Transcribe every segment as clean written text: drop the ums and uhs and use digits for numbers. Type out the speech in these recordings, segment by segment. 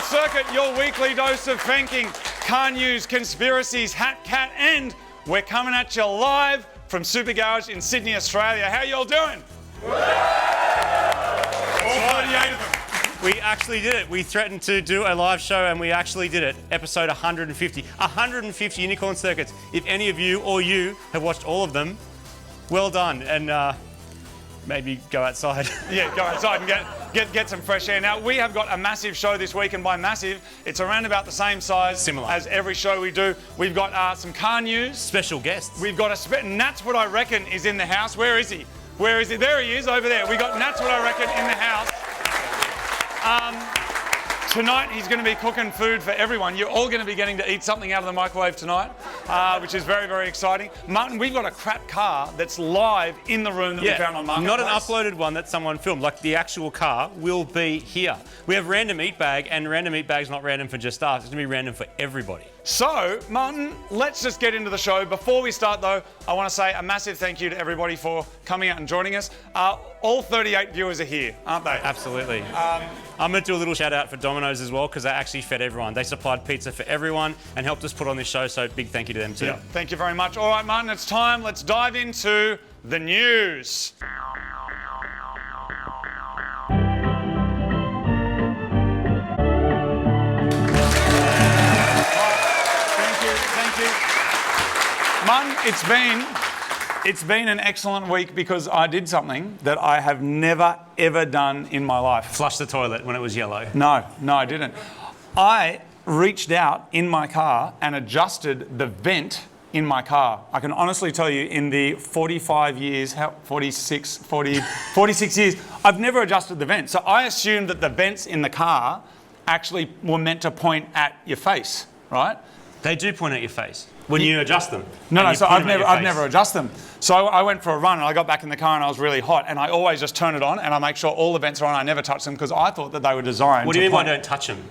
Circuit, your weekly dose of fanking, car news, conspiracies, hat cat, and we're coming at you live from Super Garage in Sydney, Australia. How y'all doing? All 48 of them. We actually did it. We threatened to do a live show and we actually did it. Episode 150. 150 Unicorn Circuits. If any of you or you have watched all of them, well done. And maybe go outside. Yeah, go outside and get some fresh air. Now, we have got a massive show this week, and by massive, it's around about the same size as every show we do. We've got some car news. Special guests. We've got and Nat's What I Reckon is in the house. Where is he? Where is he? There he is, over there. We got Nat's What I Reckon in the house. Tonight he's going to be cooking food for everyone. You're all going to be getting to eat something out of the microwave tonight, which is very, very exciting. Martin, we've got a crap car that's live in the room that we found on Marketplace. Not an uploaded one that someone filmed. Like, the actual car will be here. We have Random Eat Bag, and Random Eat Bag's not random for just us. It's going to be random for everybody. So, Martin, let's just get into the show. Before we start, though, I want to say a massive thank you to everybody for coming out and joining us. All 38 viewers are here, aren't they? Absolutely. I'm going to do a little shout out for Domino's as well, because they actually fed everyone. They supplied pizza for everyone and helped us put on this show, so big thank you to them too. Yeah, thank you very much. All right, Martin, it's time. Let's dive into the news. Thank you. Martin, it's been an excellent week because I did something that I have never, ever done in my life. Flush the toilet when it was yellow. No, I didn't. I reached out in my car and adjusted the vent in my car. I can honestly tell you, in the 46 years, I've never adjusted the vent. So I assumed that the vents in the car actually were meant to point at your face, right? They do point at your face when you adjust them. No, so I've never adjusted them. So I went for a run and I got back in the car and I was really hot, and I always just turn it on and I make sure all the vents are on. I never touch them because I thought that they were designed. What do you mean by don't touch them?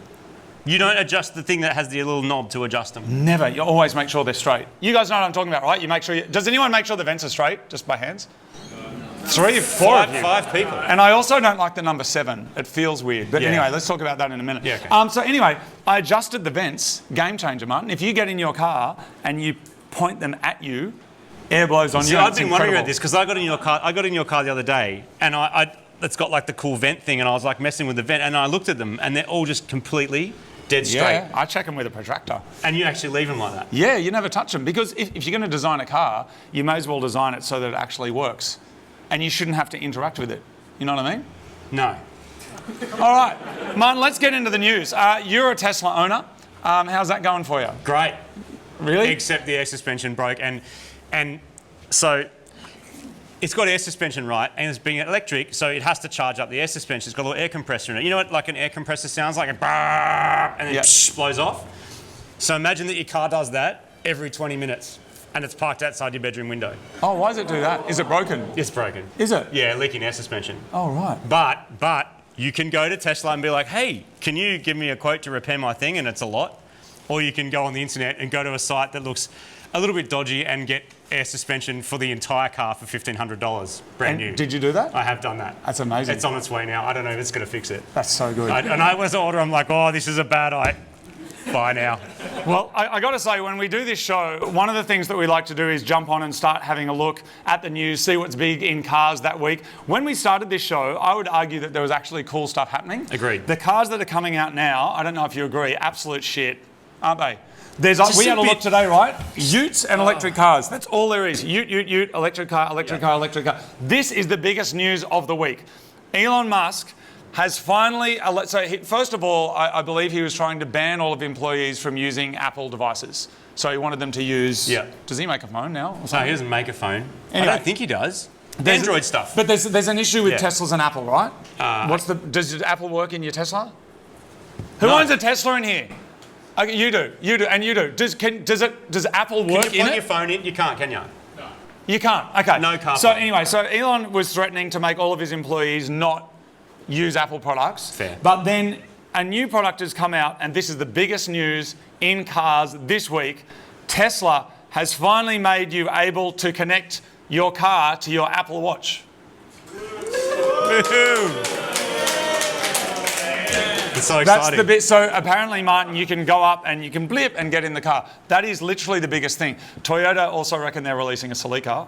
You don't adjust the thing that has the little knob to adjust them? Never. You always make sure they're straight. You guys know what I'm talking about, right? You make sure. Does anyone make sure the vents are straight just by hands? 3 or 4 of you. 5 people. And I also don't like the number 7. It feels weird. But anyway, let's talk about that in a minute. Yeah, okay. So anyway, I adjusted the vents. Game changer, Martin. If you get in your car and you point them at you, air blows on you. I've been wondering about this because I got in your car the other day, and it's got like the cool vent thing, and I was like messing with the vent, and I looked at them, and they're all just completely dead straight. Yeah, I check them with a protractor. And you actually leave them like that? Yeah, you never touch them, because if you're going to design a car, you may as well design it so that it actually works. And you shouldn't have to interact with it. You know what I mean? No. All right, Martin, let's get into the news. You're a Tesla owner. How's that going for you? Great. Really? Except the air suspension broke, and so it's got air suspension, right, and it's being electric, so it has to charge up the air suspension. It's got a little air compressor in it. You know what like an air compressor sounds like? And then it blows off. So imagine that your car does that every 20 minutes. And it's parked outside your bedroom window. Oh, why does it do that? Is it broken? It's broken. Is it? Yeah, leaking air suspension. Oh, right. But you can go to Tesla and be like, hey, can you give me a quote to repair my thing? And it's a lot. Or you can go on the internet and go to a site that looks a little bit dodgy and get air suspension for the entire car for $1,500, brand new. Did you do that? I have done that. That's amazing. It's on its way now. I don't know if it's going to fix it. That's so good. And I was order. I'm like, oh, this is a bad idea. Bye now. Well, I got to say, when we do this show, one of the things that we like to do is jump on and start having a look at the news, see what's big in cars that week. When we started this show, I would argue that there was actually cool stuff happening. Agreed. The cars that are coming out now, I don't know if you agree, absolute shit, aren't they? We had a look today, right? Utes and electric cars. That's all there is. Ute, electric car, electric car. This is the biggest news of the week. Elon Musk has finally, first of all, I believe he was trying to ban all of employees from using Apple devices. So he wanted them to use... Yeah. Does he make a phone now? No, he doesn't make a phone. Anyway, I don't think he does. Android stuff. But there's an issue with Teslas and Apple, right? Does Apple work in your Tesla? Who owns a Tesla in here? Okay, you do, and you do. Does Apple work in it? Can you plug your phone in? You can't, can you? No. You can't, okay. No car. So anyway, Elon was threatening to make all of his employees not use Apple products. Fair. But then a new product has come out, and this is the biggest news in cars this week. Tesla has finally made you able to connect your car to your Apple Watch. Was It's so That's exciting. the bit. So apparently, Martin, you can go up and you can blip and get in the car. That is literally the biggest thing. Toyota also reckon they're releasing a Celica,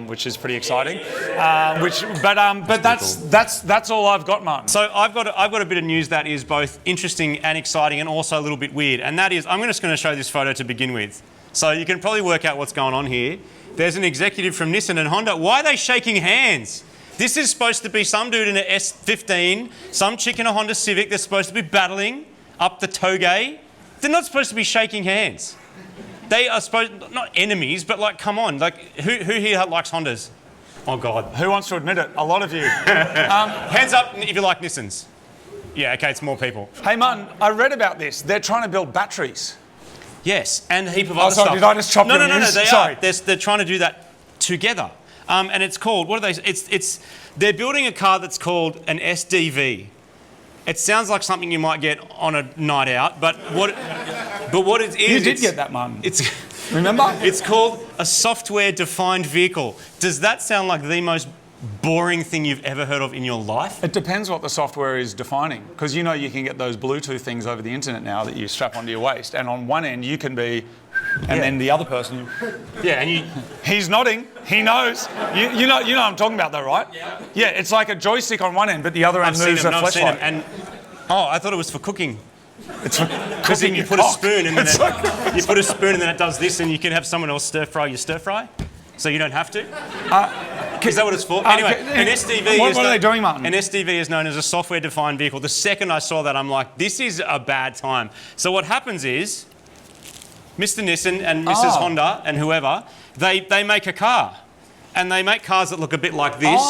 which is pretty exciting. But that's all I've got, Martin. So I've got a bit of news that is both interesting and exciting, and also a little bit weird. And that is, I'm just going to show this photo to begin with. So you can probably work out what's going on here. There's an executive from Nissan and Honda. Why are they shaking hands? This is supposed to be some dude in an S15, some chick in a Honda Civic. They're supposed to be battling up the toge. They're not supposed to be shaking hands. They are supposed, not enemies, but like, come on. Like, who here likes Hondas? Oh, God. Who wants to admit it? A lot of you. Hands up if you like Nissans. Yeah, okay, it's more people. Hey, Martin, I read about this. They're trying to build batteries. Yes, and a heap of other sorry, stuff. did I just chop your No, news? they Sorry. are. They're trying to do that together. And it's called, what are they? They're building a car that's called an SDV. It sounds like something you might get on a night out, but what it is... You did get that, Martin. It's Remember? It's called a software-defined vehicle. Does that sound like the most boring thing you've ever heard of in your life? It depends what the software is defining, because you know you can get those Bluetooth things over the internet now that you strap onto your waist, and on one end you can be, and then the other person. Yeah, and He's nodding. He knows. You know what I'm talking about, though, right? Yeah. Yeah, it's like a joystick on one end, but the other end moves a flashlight. And I thought it was for cooking. It's for Because cooking you your put a cock. spoon and then you put a spoon and then it does this, and you can have someone else stir fry your stir fry, so you don't have to. Is that what it's for? Anyway, an SDV. What are they doing, Martin? An SDV is known as a software-defined vehicle. The second I saw that, I'm like, this is a bad time. So what happens is, Mr. Nissan and Mrs. Honda and whoever, they make a car. And they make cars that look a bit like this.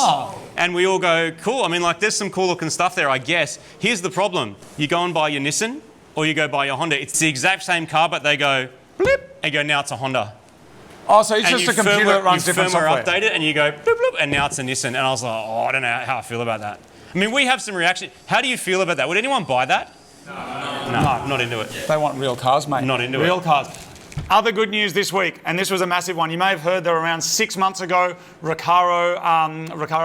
And we all go, cool. I mean, like, there's some cool looking stuff there, I guess. Here's the problem. You go and buy your Nissan or you go buy your Honda. It's the exact same car, but they go, blip, and you go, now it's a Honda. Oh, so it's And just a computer that runs different software. update it and you go, bloop, bloop, and now it's a Nissan. And I was like, I don't know how I feel about that. I mean, we have some reaction. How do you feel about that? Would anyone buy that? No, not into it. They want real cars, mate. Not into it. Real cars. Other good news this week, and this was a massive one. You may have heard that around 6 months ago, Recaro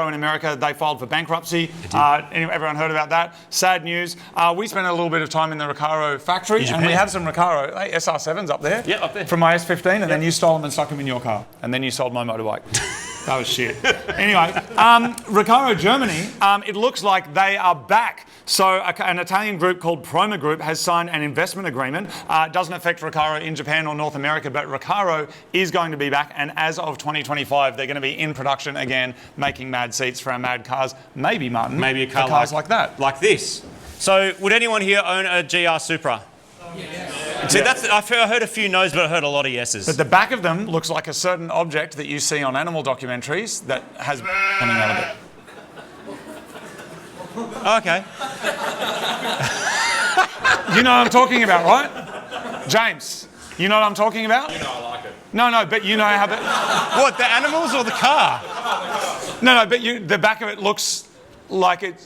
in America, they filed for bankruptcy. Everyone heard about that? Sad news. We spent a little bit of time in the Recaro factory, and we have some Recaro SR7s up there. Yeah, up there. From my S15, and then you stole them and stuck them in your car, and then you sold my motorbike. That was shit. Anyway, Recaro Germany, it looks like they are back. So an Italian group called Proma Group has signed an investment agreement. It doesn't affect Recaro in Japan or North America, but Recaro is going to be back, and as of 2025, they're going to be in production again, making mad seats for our mad cars. Maybe, Martin. Maybe a car cars like that. Like this. So would anyone here own a GR Supra? See, I heard a few no's, but I heard a lot of yeses. But the back of them looks like a certain object that you see on animal documentaries that has coming out of it. Okay. You know what I'm talking about, right? James, you know what I'm talking about? You know I like it. No, but you know how the... What, the animals or the car? No, but the back of it looks like it...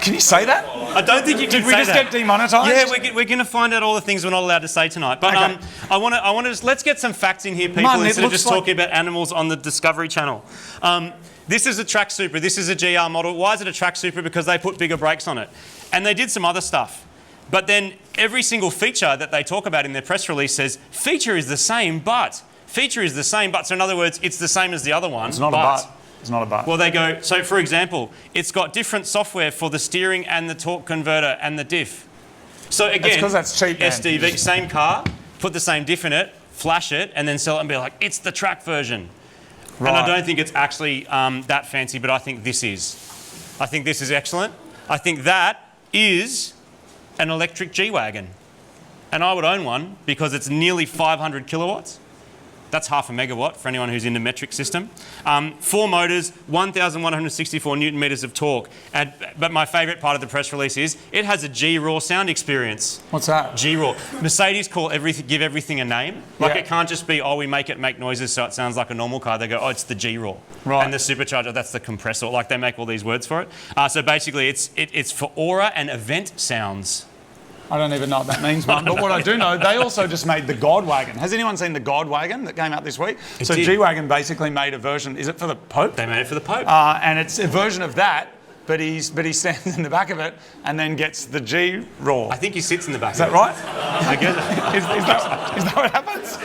Can you say that? I don't think you can Did we say just that. get demonetised? Yeah, we're going to find out all the things we're not allowed to say tonight. But Okay. I want to just, let's get some facts in here, people, Martin, instead of just like... talking about animals on the Discovery Channel. This is a track Supra. This is a GR model. Why is it a track Supra? Because they put bigger brakes on it. And they did some other stuff. But then every single feature that they talk about in their press release says, feature is the same, but. Feature is the same, but. So in other words, it's the same as the other one. It's not a but. It's not a but. Well, they go, so for example, it's got different software for the steering and the torque converter and the diff. So again, because that's cheap, man. SDV, same car, put the same diff in it, flash it, and then sell it and be like, it's the track version. Right. And I don't think it's actually that fancy, but I think this is. I think this is excellent. I think that is an electric G-Wagon. And I would own one because it's nearly 500 kilowatts. That's half a megawatt for anyone who's into metric system. 4 motors, 1,164 newton meters of torque. But my favourite part of the press release is it has a G-Raw sound experience. What's that? G-Raw. Mercedes give everything a name. Like it can't just be, we make it make noises so it sounds like a normal car. They go, it's the G-Raw. Right. And the supercharger, that's the compressor. Like they make all these words for it. So basically it's for aura and event sounds. I don't even know what that means, Martin. But what I do know, they also just made the God Wagon. Has anyone seen the God Wagon that came out this week? So G-Wagon basically made a version. Is it for the Pope? They made it for the Pope. And it's a version of that, but he stands in the back of it and then gets the G roar. I think he sits in the back. Is that right? I guess. Is that what happens?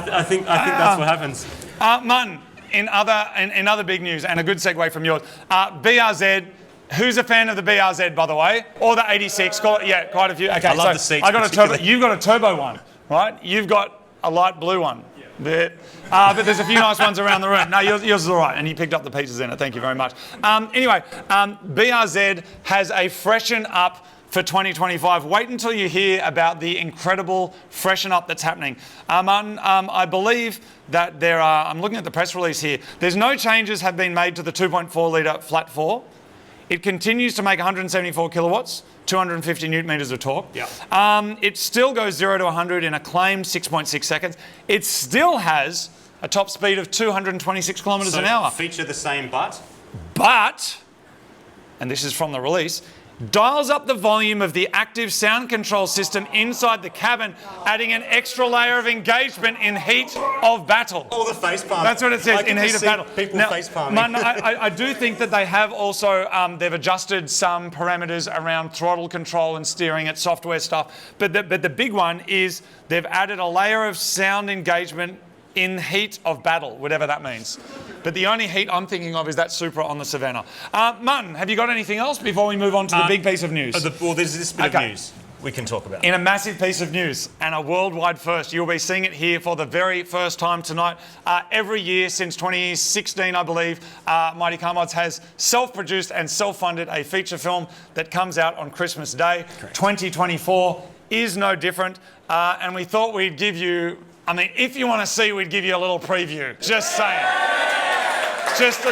I think that's what happens. Martin, in other big news, and a good segue from yours, BRZ. Who's a fan of the BRZ, by the way, or the 86? Yeah, quite a few. Okay, I love the seats. I got a turbo. You've got a turbo one, right? You've got a light blue one. But there's a few nice ones around the room. No, yours is all right, and you picked up the pieces in it. Thank you very much. Anyway, BRZ has a freshen up for 2025. Wait until you hear about the incredible freshen up that's happening. Martin, I believe that there are, I'm looking at the press release here, there's no changes have been made to the 2.4 litre flat four. It continues to make 174 kilowatts, 250 newton meters of torque. Yeah. It still goes 0 to 100 in a claimed 6.6 seconds. It still has a top speed of 226 kilometers an hour. Feature the same, but, and this is from the release, dials up the volume of the active sound control system inside the cabin, adding an extra layer of engagement in heat of battle. all the face palm. That's what it says, in heat of battle. People face palming. Martin, I do think that they have also, they've adjusted some parameters around throttle control and steering at software stuff. But the big one is they've added a layer of sound engagement in heat of battle, whatever that means. But the only heat I'm thinking of is that Supra on the Savannah. Martin, have you got anything else before we move on to the big piece of news? Well, there's this bit of news we can talk about. In a massive piece of news and a worldwide first, you'll be seeing it here for the very first time tonight. Every year since 2016, I believe, Mighty Car Mods has self-produced and self-funded a feature film that comes out on Christmas Day. Correct. 2024 is no different. And we thought we'd give you, I mean, if you want to see, we'd give you a little preview. Just saying. Just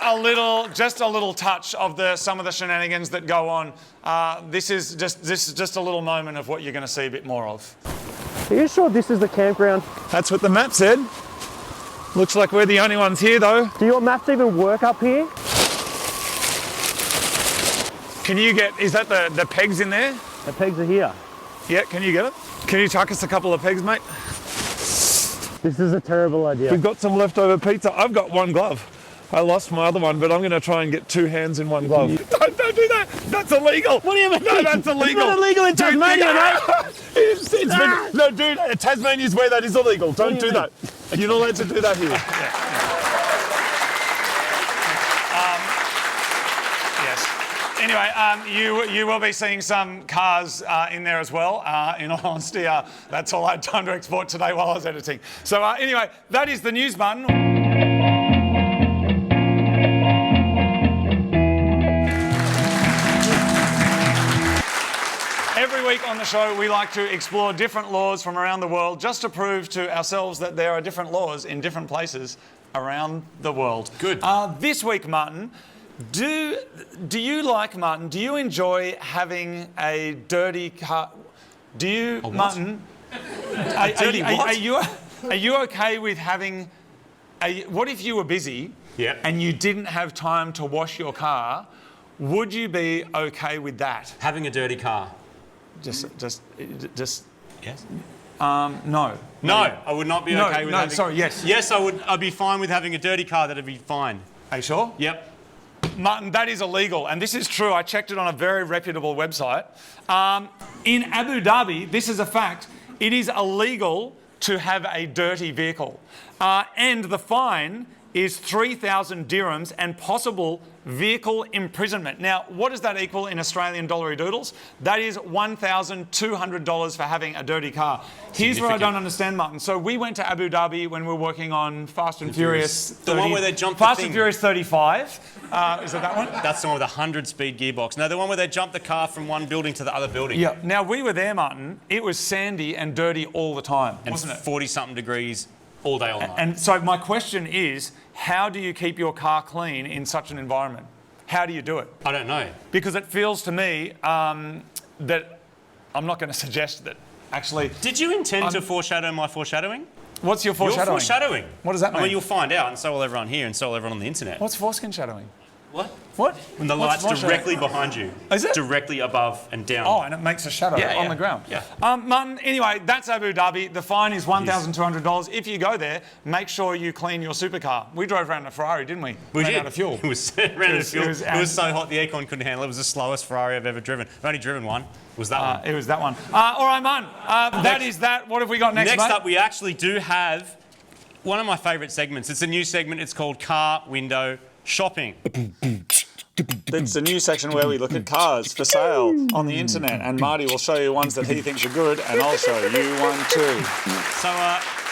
a little touch of some of the shenanigans that go on. This is just a little moment of what you're going to see a bit more of. Are you sure this is the campground? That's what the map said. Looks like we're the only ones here, though. Do your maps even work up here? Can you get? Is that the pegs in there? The pegs are here. Yeah. Can you get it? Can you chuck us a couple of pegs, mate? This is a terrible idea. We've got some leftover pizza. I've got one glove. I lost my other one, but I'm going to try and get two hands in one glove. Don't do that. That's illegal. What do you mean? No, that's illegal. It's not illegal in Tasmania, mate. No, dude, Tasmania is where that is illegal. Don't do that. You're not allowed to do that here. Anyway, you will be seeing some cars in there as well. In all honesty, that's all I had time to export today while I was editing. So anyway, that is the news button. Every week on the show, we like to explore different laws from around the world just to prove to ourselves that there are different laws in different places around the world. Good. This week, Martin, do you like, Martin, do you enjoy having a dirty car? Do you, Martin, are you okay with having what if you were busy and you didn't have time to wash your car? Would you be okay with that? Having a dirty car. Just Yes. No. No, I would not be okay with having... sorry, yes. Yes, I would. I'd be fine with having a dirty car. That'd be fine. Are you sure? Yep. Martin, that is illegal, and this is true. I checked it on a very reputable website. In Abu Dhabi, this is a fact, it is illegal to have a dirty vehicle. And the fine is 3,000 dirhams and possible vehicle imprisonment. Now, what does that equal in Australian dollary doodles? That is $1,200 for having a dirty car. Here's what I don't understand, Martin. So we went to Abu Dhabi when we were working on Fast and Furious 30, the one where they jumped Fast the and thing. Furious 35. Is it that one? That's the one with a 100-speed gearbox. No, the one where they jumped the car from one building to the other building. Yeah. Now, we were there, Martin. It was sandy and dirty all the time, And wasn't it? 40-something degrees all day, all night. And so my question is, how do you keep your car clean in such an environment? How do you do it? I don't know. Because it feels to me that I'm not going to suggest that actually... Did you intend to foreshadow my foreshadowing? What's your foreshadowing? You're foreshadowing. What does that mean? I mean, you'll find out, and so will everyone here, and so will everyone on the internet. What's foreskin shadowing? What? What? When the What's light's my directly behind you. Is it? Directly above and down. Oh, and it makes a shadow on the ground. Yeah. Martin, anyway, that's Abu Dhabi. The fine is $1,200. If you go there, make sure you clean your supercar. We drove around a Ferrari, didn't we? We ran did. out of fuel. It was ran out of fuel. It was so hot the aircon couldn't handle it. It was the slowest Ferrari I've ever driven. I've only driven one. It was that one. It was that one. All right, Martin. That is that. What have we got next, Next mate? up, we actually do have one of my favourite segments. It's a new segment. It's called Car Window Shopping. It's a new section where we look at cars for sale on the internet, and Marty will show you ones that he thinks are good, and I'll show you one too. So,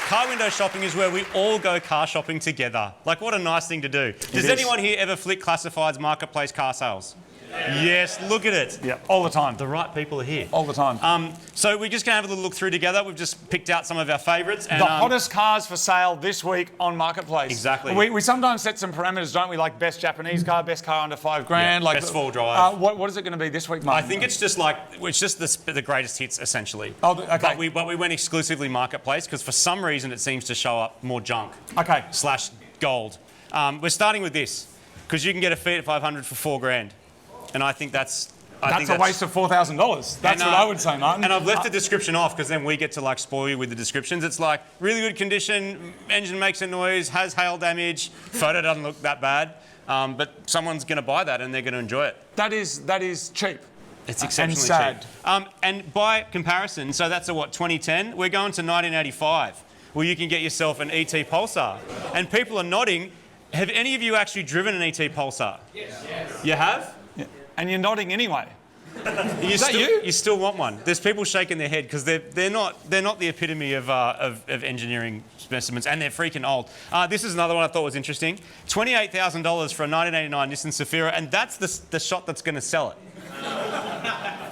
car window shopping is where we all go car shopping together. Like, what a nice thing to do. Does anyone here ever flick classifieds marketplace car sales? Yes, look at it. Yeah, all the time. The right people are here. All the time. So we're just going to have a little look through together. We've just picked out some of our favourites. The hottest cars for sale this week on Marketplace. Exactly. We sometimes set some parameters, don't we? Like best Japanese car, best car under $5,000. Yeah, like best full drive. What is it going to be this week, Martin? I think it's just the greatest hits, essentially. Oh, okay. But we went exclusively marketplace because for some reason it seems to show up more junk. Okay. / gold. We're starting with this because you can get a Fiat 500 for $4,000. And I think that's a waste of $4,000. That's what I would say, Martin. And I've left the description off because then we get to spoil you with the descriptions. It's like really good condition, engine makes a noise, has hail damage, photo doesn't look that bad, but someone's going to buy that and they're going to enjoy it. That is cheap. It's exceptionally and sad. cheap. And by comparison, so that's 2010. We're going to 1985, where you can get yourself an ET Pulsar. And people are nodding. Have any of you actually driven an ET Pulsar? Yes. You have? And you're nodding anyway. You still want one. There's people shaking their head because they're not the epitome of engineering specimens, and they're freaking old. This is another one I thought was interesting. $28,000 for a 1989 Nissan Safira, and that's the shot that's going to sell it.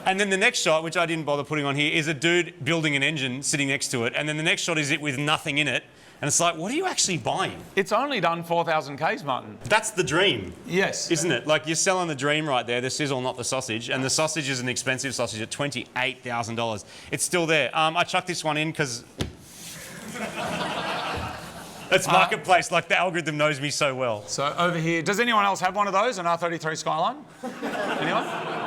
And then the next shot, which I didn't bother putting on here, is a dude building an engine sitting next to it, and then the next shot is it with nothing in it. And it's like, what are you actually buying? It's only done 4,000 Ks, Martin. That's the dream. Yes. Isn't it? Like, you're selling the dream right there, the sizzle, not the sausage. And the sausage is an expensive sausage at $28,000. It's still there. I chucked this one in because it's marketplace. Like, the algorithm knows me so well. So over here, does anyone else have one of those, an R33 Skyline? Anyone?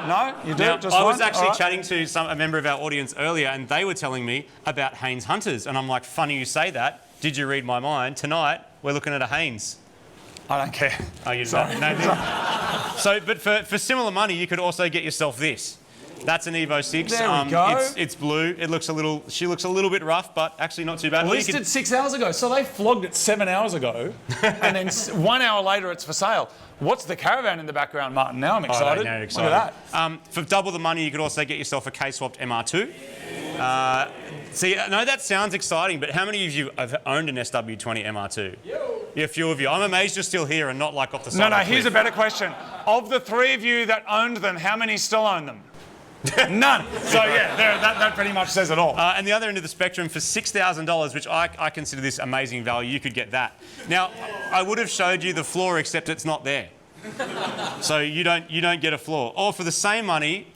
No? You do? Now, Just I one? was actually chatting to a member of our audience earlier, and they were telling me about Haynes Hunters. And I'm like, funny you say that. Did you read my mind? Tonight, we're looking at a Haynes. I don't care. Oh, you don't? No. So, but for similar money, you could also get yourself this. That's an Evo 6. There we go. It's blue. She looks a little bit rough, but actually not too bad. Listed 6 hours ago. So they flogged it 7 hours ago, and then 1 hour later it's for sale. What's the caravan in the background, Martin? Now I'm excited. Look at that. For double the money, you could also get yourself a K-swapped MR2. See, I know that sounds exciting, but how many of you have owned an SW20 MR2? Yeah, a few of you. I'm amazed you're still here and not like off the side. No, here's a better question. Of the three of you that owned them, how many still own them? None. So yeah, that pretty much says it all. And the other end of the spectrum, for $6,000, which I consider this amazing value, you could get that. Now, I would have showed you the floor, except it's not there. So you don't get a floor. Or for the same money,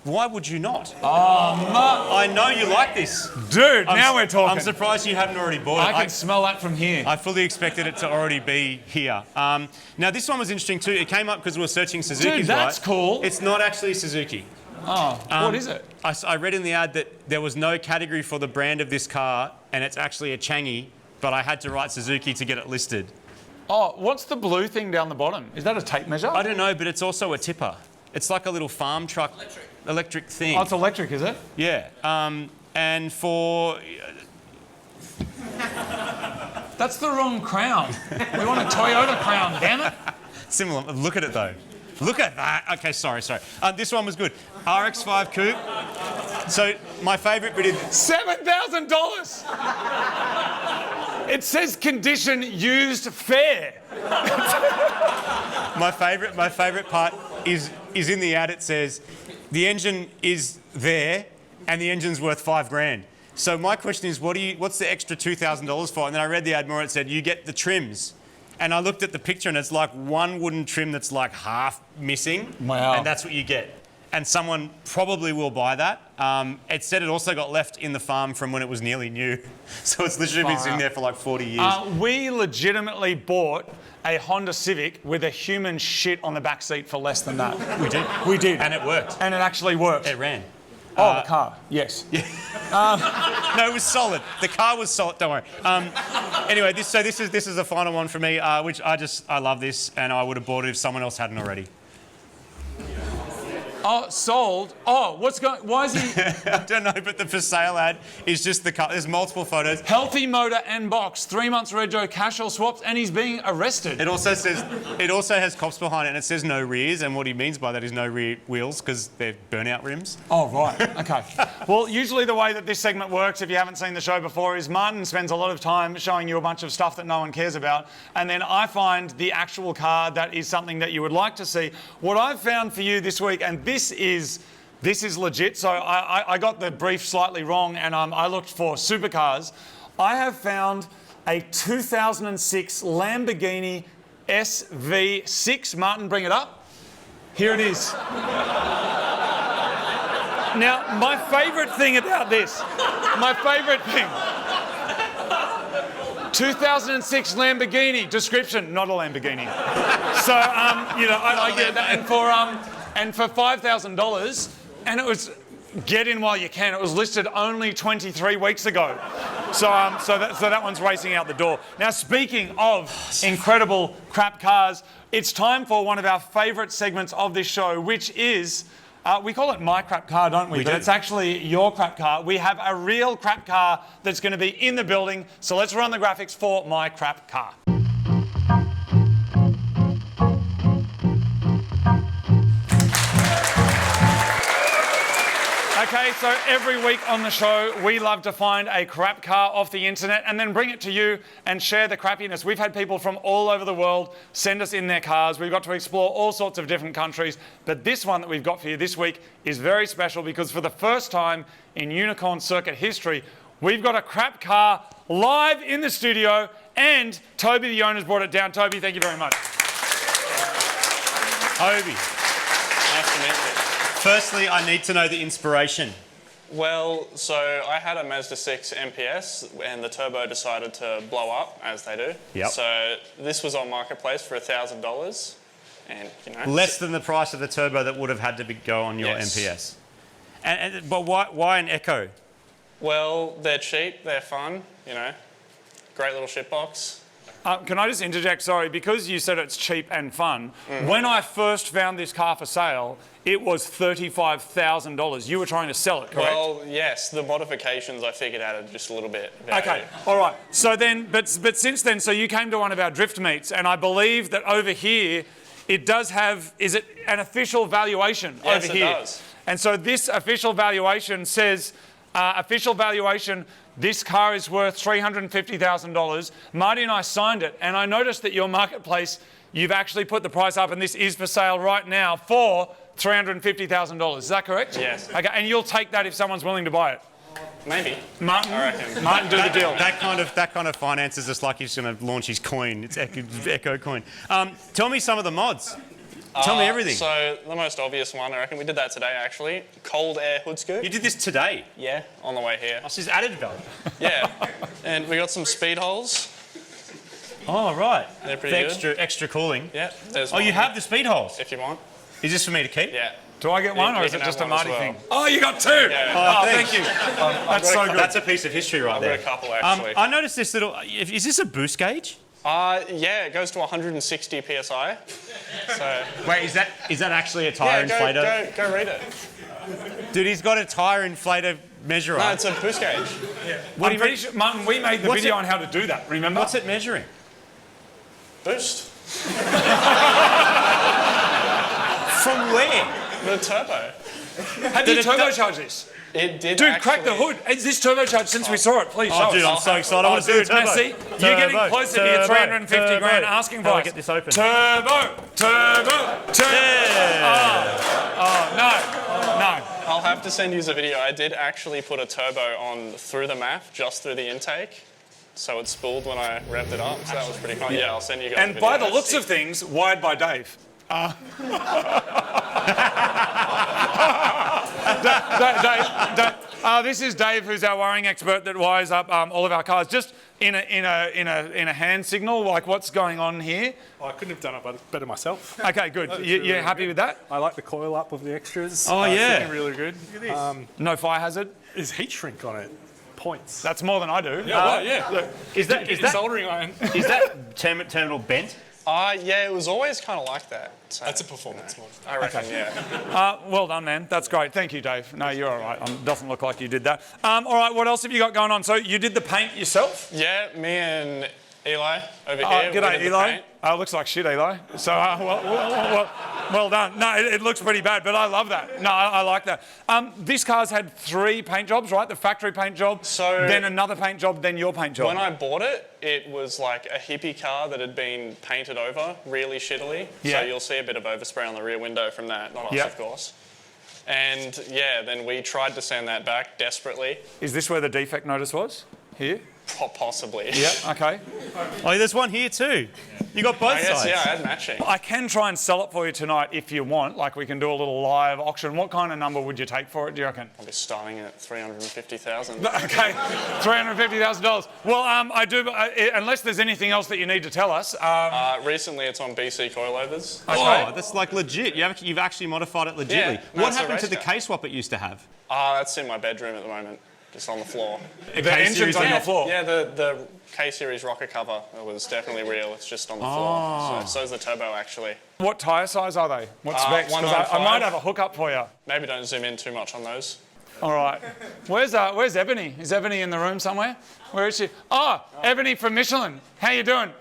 why would you not? I know you like this. Dude, now we're talking. I'm surprised you haven't already bought it. I can smell that from here. I fully expected it to already be here. Now, this one was interesting too. It came up because we were searching Suzuki's, Dude, that's cool. It's not actually Suzuki. Oh, what is it? I read in the ad that there was no category for the brand of this car, and it's actually a Changi, but I had to write Suzuki to get it listed. Oh, what's the blue thing down the bottom? Is that a tape measure? I don't know, but it's also a tipper. It's like a little farm truck electric thing. Oh, it's electric, is it? Yeah. And for... That's the wrong crown. We want a Toyota crown, damn it. Similar. Look at it, though. Look at that. Okay, sorry. This one was good. RX-5 Coupe. So my favourite bit is... $7,000! It says condition used fair. My favourite part is in the ad. It says the engine is there and the engine's worth $5,000. So my question is, what's the extra $2,000 for? And then I read the ad more. It said you get the trims. And I looked at the picture and it's like one wooden trim that's like half missing. Wow. And that's what you get. And someone probably will buy that. It said it also got left in the farm from when it was nearly new. So it's literally been sitting there for like 40 years. We legitimately bought a Honda Civic with a human shit on the back seat for less than that. We did. We did. And it worked. And it actually worked. It ran. Oh, the car, yes. No, it was solid. The car was solid. Don't worry. Anyway, this is the final one for me, which I love this, and I would have bought it if someone else hadn't already. Oh, sold. Oh, why is he? I don't know, but the for sale ad is just the car. There's multiple photos. Healthy motor and box, 3 months rego, cash or swaps, and he's being arrested. It also has cops behind it, and it says no rears, and what he means by that is no rear wheels because they're burnout rims. Oh, right. Okay. Well, usually the way that this segment works, if you haven't seen the show before, is Martin spends a lot of time showing you a bunch of stuff that no one cares about, and then I find the actual car that is something that you would like to see. What I've found for you this week, and this is legit, so I got the brief slightly wrong, and I looked for supercars. I have found a 2006 Lamborghini SV6. Martin, bring it up. Here it is. Now, my favourite thing about this, 2006 Lamborghini, description, not a Lamborghini. So, I get that, and for $5,000, and it was, get in while you can, it was listed only 23 weeks ago. So that one's racing out the door. Now, speaking of incredible crap cars, it's time for one of our favourite segments of this show, which is, we call it My Crap Car, don't we? But it's actually your crap car. We have a real crap car that's going to be in the building. So let's run the graphics for My Crap Car. Okay, so every week on the show, we love to find a crap car off the internet and then bring it to you and share the crappiness. We've had people from all over the world send us in their cars. We've got to explore all sorts of different countries. But this one that we've got for you this week is very special because for the first time in Unicorn Circuit history, we've got a crap car live in the studio, and Toby, the owner's brought it down. Toby, thank you very much. Toby. Nice to meet you. Firstly, I need to know the inspiration. Well, so I had a Mazda 6 MPS and the turbo decided to blow up, as they do. Yep. So this was on Marketplace for $1,000. And, less than the price of the turbo that would have had to go on your MPS. But why an Echo? Well, they're cheap, they're fun, great little shitbox. Can I just interject? Sorry, because you said it's cheap and fun. When I first found this car for sale, it was $35,000. You were trying to sell it, correct? Well, yes, the modifications I figured added just a little bit. Okay, all right. So then, but since then, so you came to one of our drift meets, and I believe that over here, it does have, is it an official valuation over here? Yes, it does. And so this official valuation says, this car is worth $350,000. Marty and I signed it, and I noticed that your marketplace, you've actually put the price up, and this is for sale right now for $350,000. Is that correct? Yes. Okay, and you'll take that if someone's willing to buy it. Maybe. Martin, I reckon. Martin, do the deal. That kind of finance is just like he's going to launch his coin. It's Echo coin. Tell me some of the mods. Tell me everything. So the most obvious one, I reckon, we did that today actually. Cold air hood scoop. You did this today? Yeah, on the way here. This is added value. Yeah, and we got some speed holes. Oh, right. They're pretty good. Extra cooling. Yeah. There's Oh, you have the speed holes? If you want. Is this for me to keep? Yeah. Do I get one, or You is it can just a have one as Marty well. thing? Oh, you got two. Yeah. Oh, thank you. That's so good. That's a piece of history right there. I've got a couple actually. I noticed this little. Is this a boost gauge? Yeah, it goes to 160 psi. So. Wait, is that actually a tyre inflator? Go read it. Dude, he's got a tyre inflator measurer. No, it's a boost gauge. Yeah. I'm pretty sure, Martin, we made the video on how to do that. Remember? What's it measuring? Boost. From where? The turbo. Have you turbocharged this? It did. Dude, crack the hood. Is this turbocharged since we saw it? Please show Oh, dude, us. I'm so excited. I want to do a turbo. Messi, you're getting closer to your 350 grand asking price. How do I get this open? Turbo. Yeah. No. I'll have to send you the video. I did actually put a turbo on through the MAF, just through the intake. So it spooled when I revved it up. So that was pretty fun. Yeah, I'll send you guys And a video. by the looks of things, wired by Dave. This is Dave, who's our wiring expert that wires up all of our cars. Just in a hand signal? Like, what's going on here? I couldn't have done it better myself. Okay, good. You're happy with that? I like the coil up of the extras. Oh, yeah. It's really good. Look at this. No fire hazard? There's heat shrink on it. Points. That's more than I do. Yeah. Look, is that Soldering iron. Is that terminal bent? Yeah, it was always kind of like that. So, That's a performance mod. I reckon, yeah. well done, man. That's great. Thank you, Dave. No, you're all right. Doesn't look like you did that. All right, what else have you got going on? So you did the paint yourself? Yeah, me and Eli over here. G'day, we did the Eli. paint. Looks like shit, Eli. So, well done. No, it looks pretty bad, but I love that. No, I like that. This car's had 3 paint jobs, right? The factory paint job, then another paint job, then your paint job. When I bought it, it was like a hippie car that had been painted over really shittily. Yeah. So you'll see a bit of overspray on the rear window from that. Not us, of course. And yeah, then we tried to send that back desperately. Is this where the defect notice was? Here? Possibly. Yeah, okay. Oh, there's one here too. You got both sides. Yeah, I had matching. I can try and sell it for you tonight if you want. Like, we can do a little live auction. What kind of number would you take for it, do you reckon? I'll be starting at $350,000. Okay, $350,000. Well, I do, unless there's anything else that you need to tell us. Recently, it's on BC coilovers. Oh, that's like legit. You've actually modified it legitly. Yeah, no, what it's a happened to race the car. K-swap it used to have? That's in my bedroom at the moment, just on the floor. The engine's on your floor. Yeah, the K-Series rocker cover was definitely real. It's just on the floor. So is the turbo, actually. What tyre size are they? What specs? 'Cause I might have a hookup for you. Maybe don't zoom in too much on those. All right. Where's Ebony? Is Ebony in the room somewhere? Where is she? Oh, Ebony from Michelin. How you doing?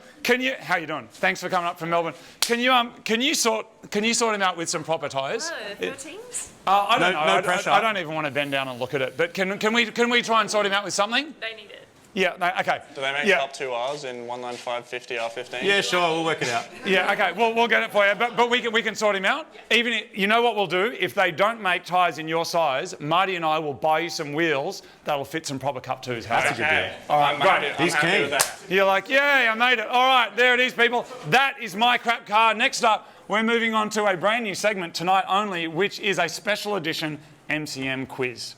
How you doing? Thanks for coming up from Melbourne. Can you sort him out with some proper tyres? Oh, 13s? I don't know. No pressure. I don't even want to bend down and look at it. But can we try and sort him out with something? They need it. Yeah. No, okay. Do they make up 2Rs in 19550 R15? Yeah, sure. We'll work it out. Yeah. Okay. We'll get it for you. But we can sort him out. You know what we'll do? If they don't make tyres in your size, Marty and I will buy you some wheels that'll fit some proper Cup 2s. That's a good deal. All right. Great. I'm happy with that. You're like, yay, I made it. All right, there it is, people. That is My Crap Car. Next up, we're moving on to a brand new segment tonight only, which is a special edition MCM Quiz.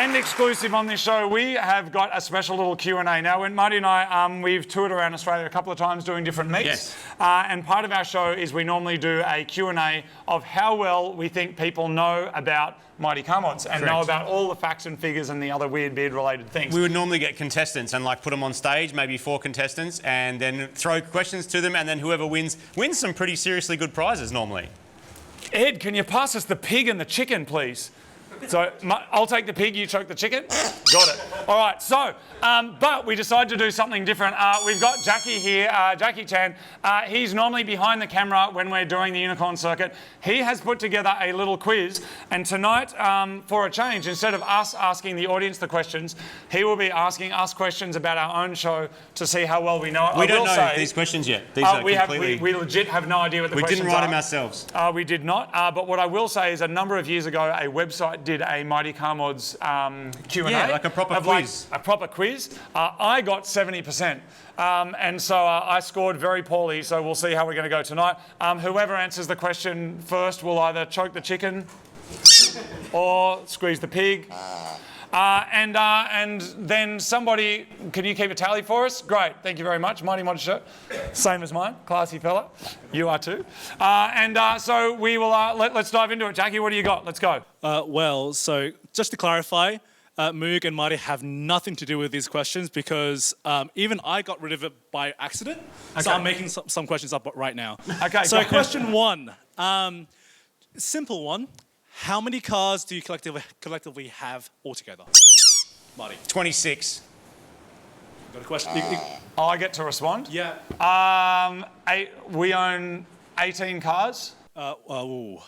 And exclusive on this show, we have got a special little Q&A. Now, when Marty and I, we've toured around Australia a couple of times doing different meets. Yes. And part of our show is we normally do a Q&A of how well we think people know about Mighty Car Mods and know about all the facts and figures and the other weird beard related things. We would normally get contestants and like put them on stage, maybe 4 contestants, and then throw questions to them, and then whoever wins some pretty seriously good prizes normally. Ed, can you pass us the pig and the chicken, please? So I'll take the pig, you choke the chicken. Got it. All right, so, but we decided to do something different. We've got Jackie here, Jackie Chan. He's normally behind the camera when we're doing the unicorn circuit. He has put together a little quiz, and tonight, for a change, instead of us asking the audience the questions, he will be asking us questions about our own show to see how well we know it. We don't know these questions yet. These are completely... We legit have no idea what the questions are. We didn't write them ourselves. We did not, but what I will say is a number of years ago, a website did a Mighty Car Mods Q&A. Yeah, like a proper quiz. A proper quiz. I got 70%. And so I scored very poorly, so we'll see how we're going to go tonight. Whoever answers the question first will either choke the chicken or squeeze the pig. And then somebody, can you keep a tally for us? Great, thank you very much. Mighty Mod shirt, same as mine, classy fella. You are too. So we will, let's dive into it. Jackie, what do you got? Let's go. Well, so just to clarify, Moog and Marty have nothing to do with these questions because even I got rid of it by accident. Okay. So I'm making some questions up right now. Okay. So question 1, simple one. How many cars do you collectively have altogether? Marty. 26. Got a question? I get to respond? Yeah. We own 18 cars. Ooh. Wait,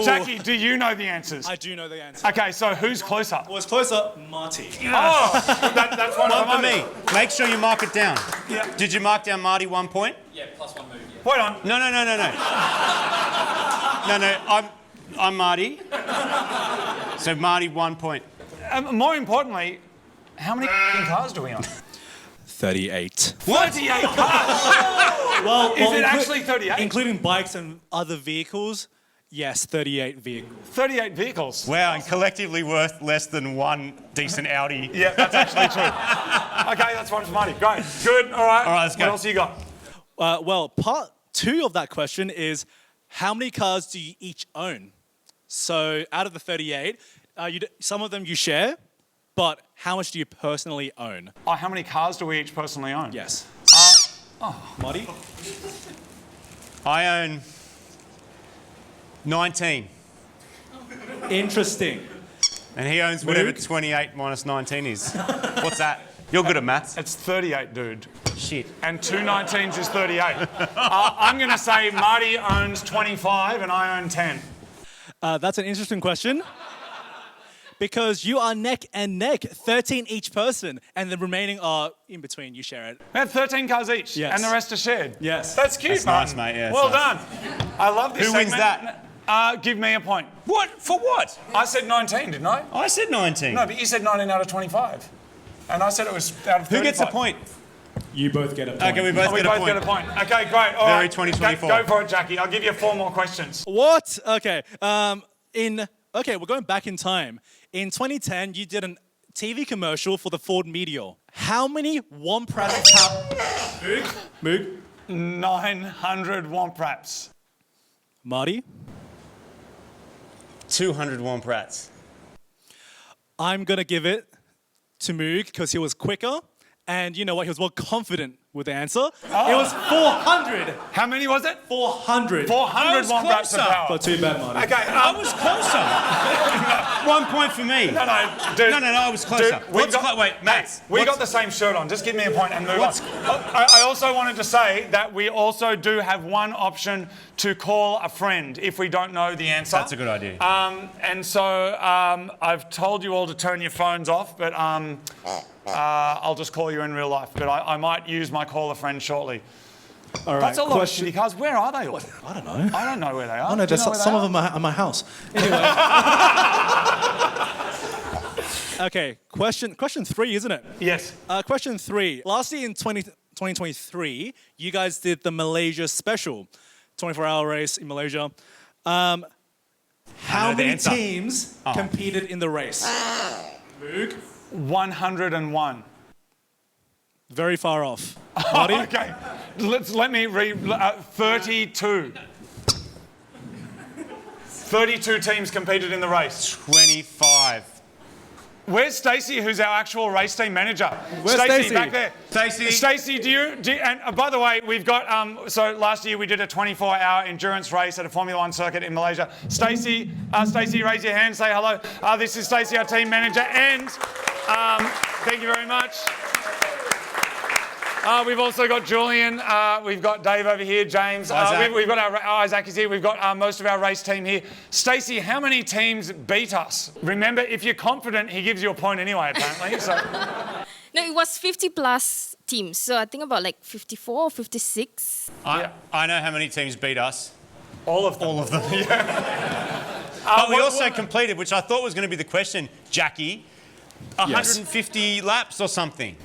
Jackie, do you know the answers? I do know the answer. Okay, so who's closer? Well, it's closer. Marty. Oh, that's one for me. Make sure you mark it down. Yeah. Did you mark down Marty 1 point? Yeah, plus 1 move, yeah. Wait on. No. No, I'm Marty. So Marty 1 point. More importantly, how many cars do we own? 38. 38 cars. Well, Is it actually 38? Including bikes and other vehicles? Yes, 38 vehicles. 38 vehicles. Wow, and collectively worth less than one decent Audi. Yeah, that's actually true. Okay, that's one for Marty. Great. Good. All right. All right, let's go. What else you got? Well, part 2 of that question is how many cars do you each own? So out of the 38, some of them you share, but how much do you personally own? Oh, how many cars do we each personally own? Yes. Marty? I own 19. Interesting. And he owns whatever Moog? 28 minus 19 is. What's that? You're good at maths. It's 38, dude. Shit. And 2 19s is 38. I'm going to say Marty owns 25 and I own 10. That's an interesting question. Because you are neck and neck, 13 each person, and the remaining are in between. You share it. We have 13 cars each, Yes. and the rest are shared. Yes. That's cute, That's Martin. nice, mate. Yeah, well that's done. I love this Who wins segment. Give me a point. What? For what? I said 19, didn't I? I said 19. No, but you said 19 out of 25. And I said it was out of 35. Who gets a point? You both get a point. Okay, we both, Oh, we get, both a point. get a point. Okay, great. All Very right. 2024. Go for it, Jackie. I'll give you 4 more questions. What? Okay. We're going back in time. In 2010, you did a TV commercial for the Ford Meteor. How many Womprats Moog? 900 Womprats. Marty? 200 Womprats. I'm going to give it to Moog because he was quicker. And you know what? He was more confident with the answer. It was 400. How many was it? 400. 400 was Womprats closer. of power. Not too bad, Marty. Okay, I was closer. 1 point for me. no, dude. No, I was closer. Dude, Wait, Matt. We got the same shirt on. Just give me a point and move on. I also wanted to say that we also do have one option to call a friend if we don't know the answer. That's a good idea. And so I've told you all to turn your phones off, but I'll just call you in real life. But I might use my call a friend shortly. All right. That's a lot of shitty cars. Where are they all? I don't know. I don't know where they are. I know Do you there's know where some they of them are at my house. Anyway. Okay, question 3, isn't it? Yes. Question 3. Last year in 2023, you guys did the Malaysia special, 24-hour race in Malaysia. How the many answer. teams competed in the race? Moog? 101. Very far off. Marty? Okay. Let me read. 32. 32 teams competed in the race. 25. Where's Stacey, who's our actual race team manager? Where's Stacey? Back there. Stacey. Stacey, do you and by the way, we've got, so last year we did a 24-hour endurance race at a Formula One circuit in Malaysia. Stacey, raise your hand, say hello. This is Stacey, our team manager, and thank you very much. We've also got Julian, we've got Dave over here, James, we've got Isaac is here, we've got most of our race team here. Stacey, how many teams beat us? Remember, if you're confident, he gives you a point anyway, apparently. So. No, it was 50 plus teams. So I think about like 54 or 56. I know how many teams beat us. All of them. All of them, yeah. But we also completed, which I thought was going to be the question, Jackie, 150 laps or something.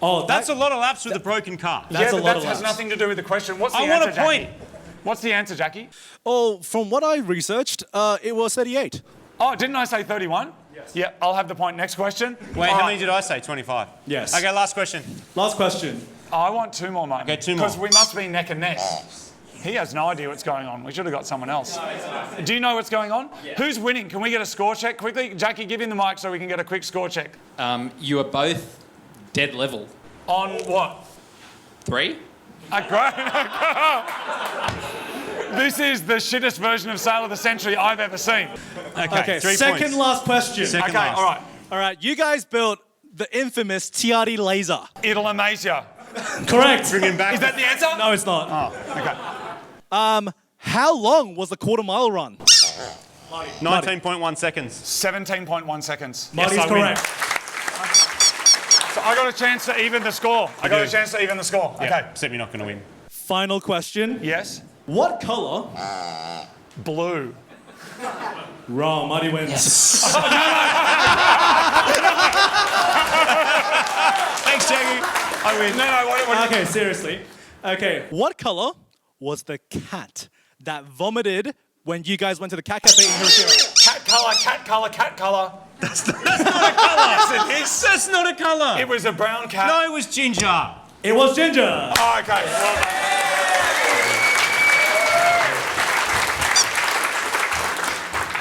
Oh, That's a lot of laps with a broken car. That's a lot of that has laps. nothing to do with the question. What's the I answer, want a point. Jackie? What's the answer, Jackie? Oh, from what I researched, it was 38. Oh, didn't I say 31? Yes. Yeah, I'll have the point. Next question. Wait, how many did I say? 25? Yes. Okay, last question. Last question. Oh, I want 2 more, mate. Okay, 2 more. Because we must be neck and neck. He has no idea what's going on. We should have got someone else. Do you know what's going on? Yeah. Who's winning? Can we get a score check quickly? Jackie, give him the mic so we can get a quick score check. You are both dead level. On what? 3? Great. This is the shittest version of Sale of the Century I've ever seen. Okay, 3 second points. last question. Second Okay, last. all right. All right, you guys built the infamous TRD laser. Italia. Correct. Bring him back. Is that the answer? No, it's not. Oh, okay. How long was the quarter-mile run? 19.1 seconds. 17.1 seconds. Marty's Yes, I win. correct. So I got a chance to even the score. Yeah, Okay. except you're not going to win. Final question. Yes. What color Blue. Wrong. Marty wins. Thanks, Jackie. I win. No, Okay, seriously. Okay, what color was the cat that vomited when you guys went to the cat cafe in Hiroshima? cat colour, cat colour, cat colour. That's not a colour. Yes, it is. That's not a colour. It was a brown cat. No, it was ginger. It was ginger. Oh, okay. Well done.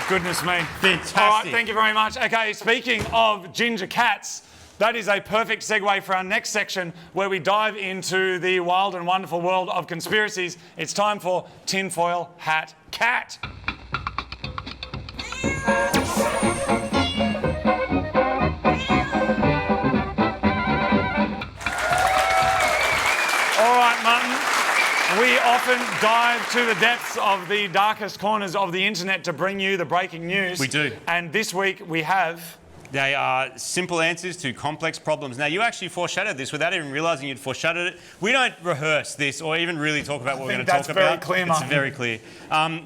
Goodness me. Fantastic. All right, thank you very much. Okay, speaking of ginger cats, that is a perfect segue for our next section where we dive into the wild and wonderful world of conspiracies. It's time for Tinfoil Hat Cat. All right, Martin. We often dive to the depths of the darkest corners of the internet to bring you the breaking news. We do. And this week we have... They are simple answers to complex problems. Now, you actually foreshadowed this without even realising you'd foreshadowed it. We don't rehearse this or even really talk about what we're going to talk about. That's very clear, Martin. It's very clear.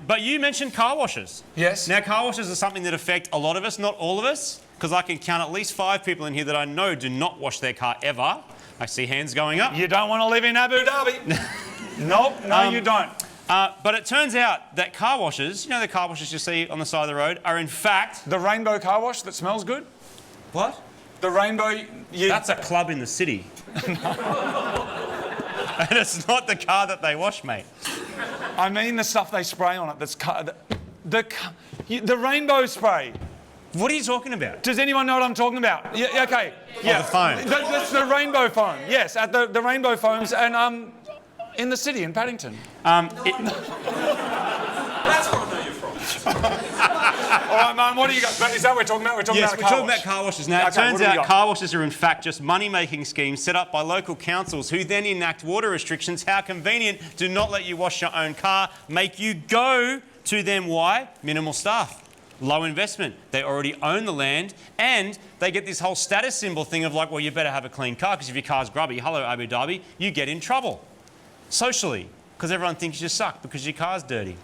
But you mentioned car washes. Yes. Now, car washes are something that affect a lot of us, not all of us, because I can count at least 5 people in here that I know do not wash their car ever. I see hands going up. You don't want to live in Abu Dhabi. Nope, no, you don't. But it turns out that car washes, you know the car washes you see on the side of the road, are in fact... The rainbow car wash that smells good? What? The rainbow... That's a club in the city. And it's not the car that they wash, mate. I mean the stuff they spray on it that's... The rainbow spray. What are you talking about? Does anyone know what I'm talking about? Yeah, okay. Yeah. the foam. That's the rainbow foam. Yes, at the rainbow foams and in the city in Paddington. That's where I know you're from. All right, man, what do you got? Is that what we're talking about? We're talking Yes, about we're talking about car washes. Now, it Okay, turns what do we out got? car washes are in fact just money-making schemes set up by local councils who then enact water restrictions. How convenient. Do not let you wash your own car. Make you go to them. Why? Minimal staff. Low investment. They already own the land and they get this whole status symbol thing of like, well, you better have a clean car because if your car's grubby, hello Abu Dhabi, you get in trouble. Socially, because everyone thinks you suck because your car's dirty.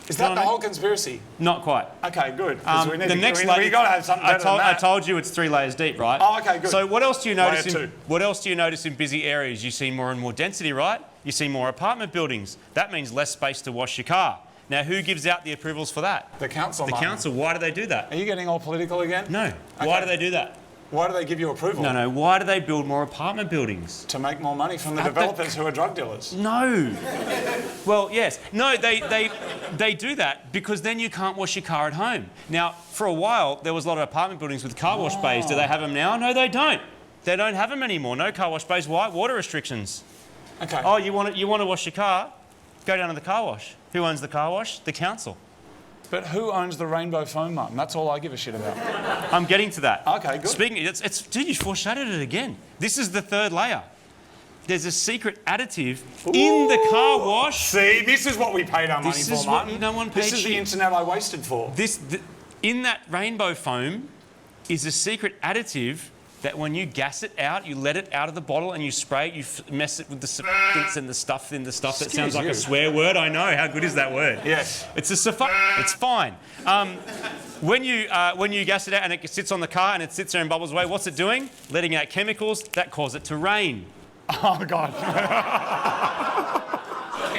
Is that the whole conspiracy? Not quite. Okay, good. 'cause we need The to, next we layer, got to have something better than I that. told you it's 3 layers deep, right? Oh, okay, good. So what else do you notice? Layer 2. What else do you notice in busy areas? You see more and more density, right? You see more apartment buildings. That means less space to wash your car. Now, who gives out the approvals for that? The council. The Martin. council. Why do they do that? Are you getting all political again? No. Why do they do that? Why do they give you approval? No. Why do they build more apartment buildings? To make more money from the developers who are drug dealers. No. Well, yes. No, they do that because then you can't wash your car at home. Now, for a while, there was a lot of apartment buildings with car wash bays. Do they have them now? No, they don't. They don't have them anymore. No car wash bays. Why? Water restrictions. Okay. Oh, you want to wash your car? Go down to the car wash. Who owns the car wash? The council. But who owns the rainbow foam, Martin? That's all I give a shit about. I'm getting to that. Okay, good. Speaking, dude, you foreshadowed it again. This is the 3rd layer. There's a secret additive in the car wash. See, this is what we paid our money This for, is what Martin. no one paid This is the shit. internet I wasted for. In that rainbow foam is a secret additive that when you gas it out, you let it out of the bottle and you spray it, you mess it with the substance and the stuff in the stuff that sounds like a swear word. I know. How good is that word? Yes. It's it's fine. When you gas it out and it sits on the car and it sits there and bubbles away, what's it doing? Letting out chemicals that cause it to rain. Oh, God.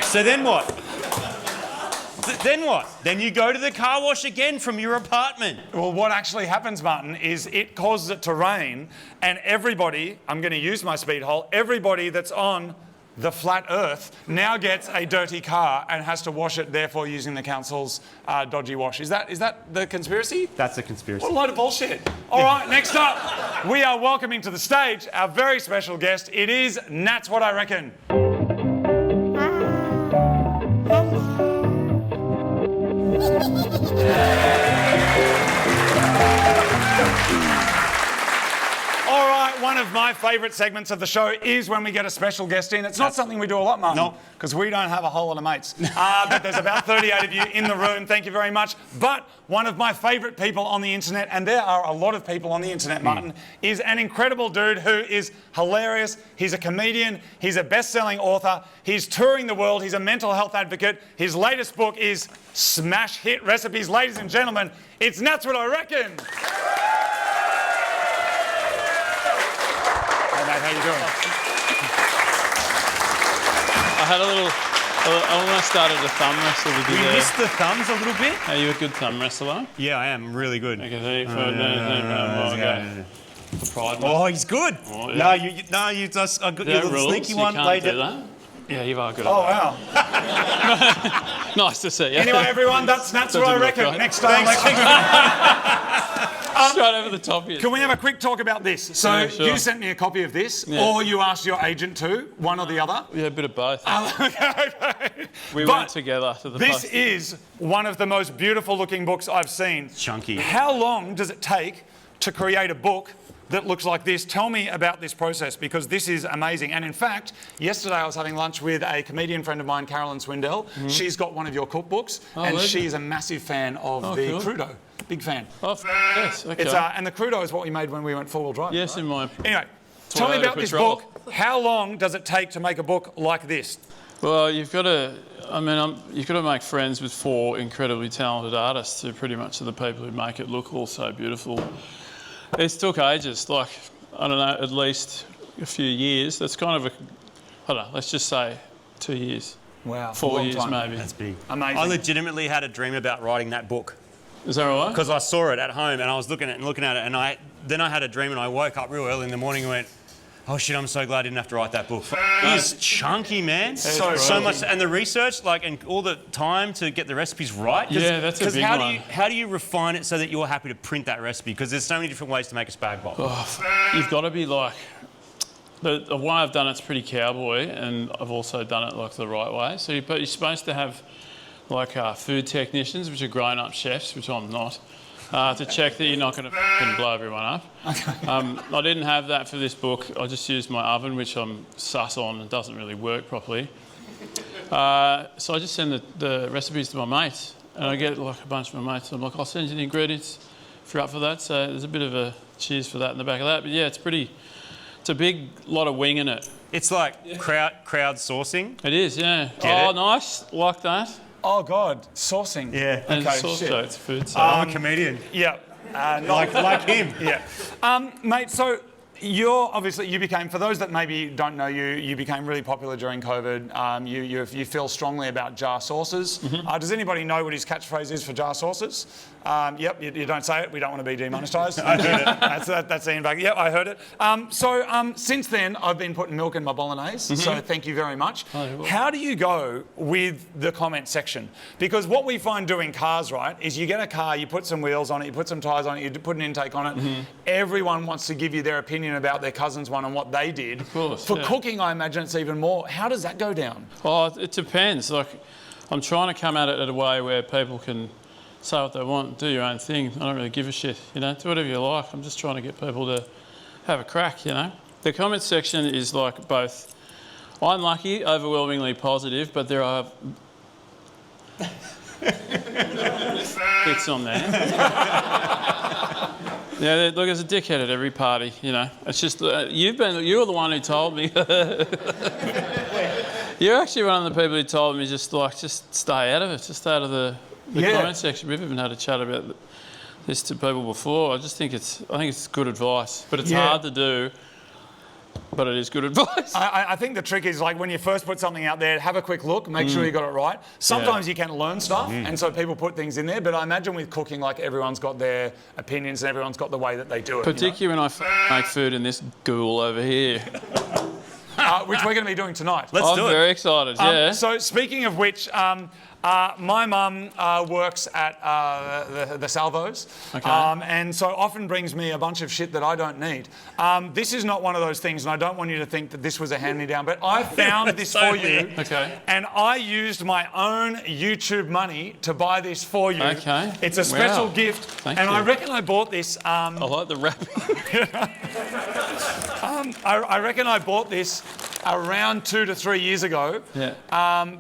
So then what? Then what? Then you go to the car wash again from your apartment. Well, what actually happens, Martin, is it causes it to rain and everybody, I'm going to use my speed hole, everybody that's on the flat earth now gets a dirty car and has to wash it, therefore using the council's dodgy wash. Is that the conspiracy? That's a conspiracy. What a load of bullshit. All right, next up, we are welcoming to the stage our very special guest. It is Nat's What I Reckon. All right, one of my favourite segments of the show is when we get a special guest in. It's not something we do a lot, Martin. No. Because we don't have a whole lot of mates. But there's about 38 of you in the room. Thank you very much. But one of my favourite people on the internet, and there are a lot of people on the internet, Martin, is an incredible dude who is hilarious. He's a comedian. He's a best-selling author. He's touring the world. He's a mental health advocate. His latest book is Smash Hit Recipes. Ladies and gentlemen, it's That's What I Reckon. Hey, mate, how you doing? I had a little. I almost started a thumb wrestle with you We there. missed the thumbs a little bit. Are you a good thumb wrestler? Yeah, I am really good. Okay, Pride. Oh, he's good. Oh, yeah. No, you just a good There are little rules. sneaky You one. can't do that. Yeah, you are good. Oh, At wow. that. Nice to see you. Anyway, everyone, that's what I look reckon. right. Next time. Straight over the top here. Can we have a quick talk about this? So Yeah, sure. you sent me a copy of this, Yeah. or you asked your agent to, one or the other. Yeah, a bit of both. Okay. We But went together to the this post. is one of the most beautiful looking books I've seen. Chunky. How long does it take to create a book that looks like this? Tell me about this process, because this is amazing. And in fact, yesterday I was having lunch with a comedian friend of mine, Carolyn Swindell. She's got one of your cookbooks, and legend. she is a massive fan of the cool. crudo. Big fan. Oh, yes, okay. It's and the crudo is what we made when we went four-wheel drive. yes, right? in my. Anyway, tell me Toyota about this Patrol. book. How long does it take to make a book like this? Well, you've got to. You've got to make friends with 4 incredibly talented artists who pretty much are the people who make it look all so beautiful. It's took ages, like, I don't know, at least a few years. That's kind of I don't know, let's just say 2 years. Wow. 4 long years time. maybe. That's big. Amazing. I legitimately had a dream about writing that book Is that right? because I saw it at home and I was looking at it, and then I had a dream and I woke up real early in the morning and went, oh shit, I'm so glad I didn't have to write that book. It's chunky, man. So much, and the research, like, and all the time to get the recipes right. Yeah, that's a big one. How do you refine it so that you're happy to print that recipe? Because there's so many different ways to make a spag bol. You've got to be like, the way I've done it's pretty cowboy, and I've also done it like the right way. So you're supposed to have like food technicians, which are grown-up chefs, which I'm not, to check that you're not going to blow everyone up. I didn't have that for this book. I just used my oven, which I'm sus on and doesn't really work properly. So I just send the recipes to my mates, and I get like a bunch of my mates. I'm like, I'll send you the ingredients if you're up for that. So there's a bit of a cheers for that in the back of that. But yeah, it's a big lot of wing in it. It's like crowdsourcing. It is, yeah. Get it? Nice, like that. Oh God, sourcing. Yeah. And Okay, it's also shit. it's food. So. I'm a comedian. Yeah. Like him. Yeah. Mate, so you became, for those that maybe don't know you, you became really popular during COVID. You feel strongly about jar sauces. Does anybody know what his catchphrase is for jar sauces? Yep, you don't say it. We don't want to be demonetised. I heard it. That's Ian back. Yep, I heard it. Since then, I've been putting milk in my bolognese, so thank you very much. How do you go with the comment section? Because what we find doing cars, right, is you get a car, you put some wheels on it, you put some tyres on it, you put an intake on it. Everyone wants to give you their opinion about their cousin's one and what they did. Of course, For yeah. cooking, I imagine it's even more. How does that go down? Oh, it depends. Like, I'm trying to come at it in a way where people can say what they want, do your own thing. I don't really give a shit, you know. Do whatever you like. I'm just trying to get people to have a crack, you know. The comment section is like both unlucky, overwhelmingly positive, but there are bits on there. Yeah, look, there's a dickhead at every party, you know. It's just you're the one who told me. You're actually one of the people who told me just stay out of it, just out of the comment section. We've even had a chat about this to people before. I think it's good advice, but it's hard to do. But it is good advice. I think the trick is, like, when you first put something out there, have a quick look, make sure you got it right. Sometimes you can learn stuff, and so people put things in there. But I imagine with cooking, like, everyone's got their opinions and everyone's got the way that they do it. Particularly when I make food in this ghoul over here. Which we're going to be doing tonight. Let's do I'm it. very excited, yeah. So speaking of which, my mum works at the Salvos, and so often brings me a bunch of shit that I don't need. This is not one of those things, and I don't want you to think that this was a hand-me-down, but I found this for you, and I used my own YouTube money to buy this for you. Okay. It's a special gift, Thank and you. I reckon I bought this. I like the wrapping. I reckon I bought this around 2 to 3 years ago. Yeah.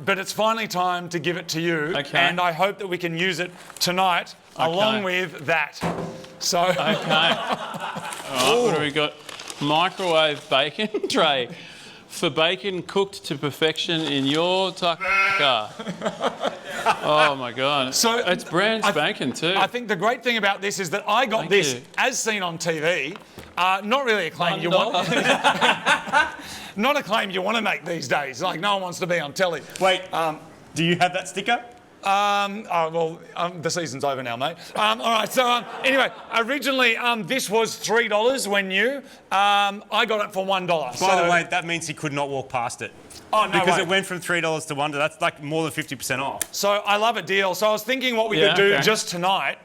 But it's finally time to give it to you. Okay. And I hope that we can use it tonight along with that. So. Okay. All right, what do we got? Microwave bacon tray. For bacon cooked to perfection in your car. Oh my God. So it's brand spanking too. I think the great thing about this is that I got this as seen on TV. Not really a claim you want. Not a claim you want to make these days. Like no one wants to be on telly. Wait, do you have that sticker? The season's over now, mate. All right, so anyway, originally this was $3 when new. I got it for $1. By the way, that means he could not walk past it. Oh, no Because way. it went from $3 to $1. That's like more than 50% off. So I love a deal. So I was thinking what we could do just tonight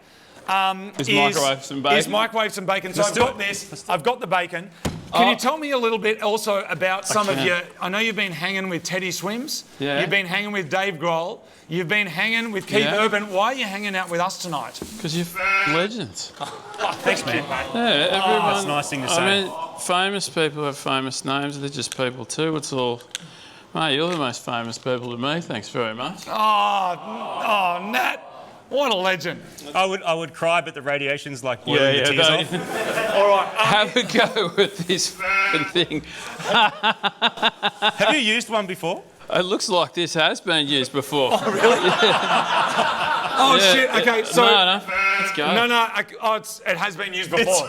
is microwave some bacon. Is microwave some bacon. So I've got this. I've got the bacon. Can you tell me a little bit also about some of your... I know you've been hanging with Teddy Swims. Yeah. You've been hanging with Dave Grohl. You've been hanging with Keith Urban. Why are you hanging out with us tonight? Because you're legends. Thanks, man. Yeah, everyone. That's a nice thing to say. I mean, famous people have famous names. They're just people too. It's all... Mate, you're the most famous people to me. Thanks very much. Oh, Nat. What a legend. I would cry, but the radiation's like boiling the tears off. All right. Have a go with this f***ing thing. Have you used one before? It looks like this has been used before. Oh, really? Oh, shit. Okay, so... No. Let's go. No. It has been used before.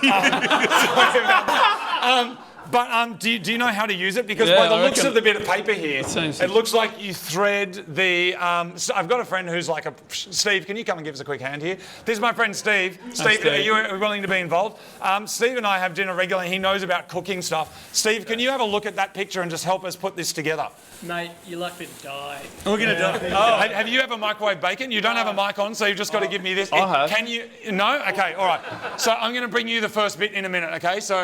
But do you know how to use it? Because by the looks of the bit of paper here, it looks like you thread the... so I've got a friend who's like a... Steve, can you come and give us a quick hand here? This is my friend Steve. Steve, are you willing to be involved? Steve and I have dinner regularly. He knows about cooking stuff. Steve, can you have a look at that picture and just help us put this together? Mate, you're likely to die. We're going to die. Oh, have you ever microwave bacon? You don't have a mic on, so you've just got to give me this. I have. Can you? No? Okay, all right. So I'm going to bring you the first bit in a minute, okay? So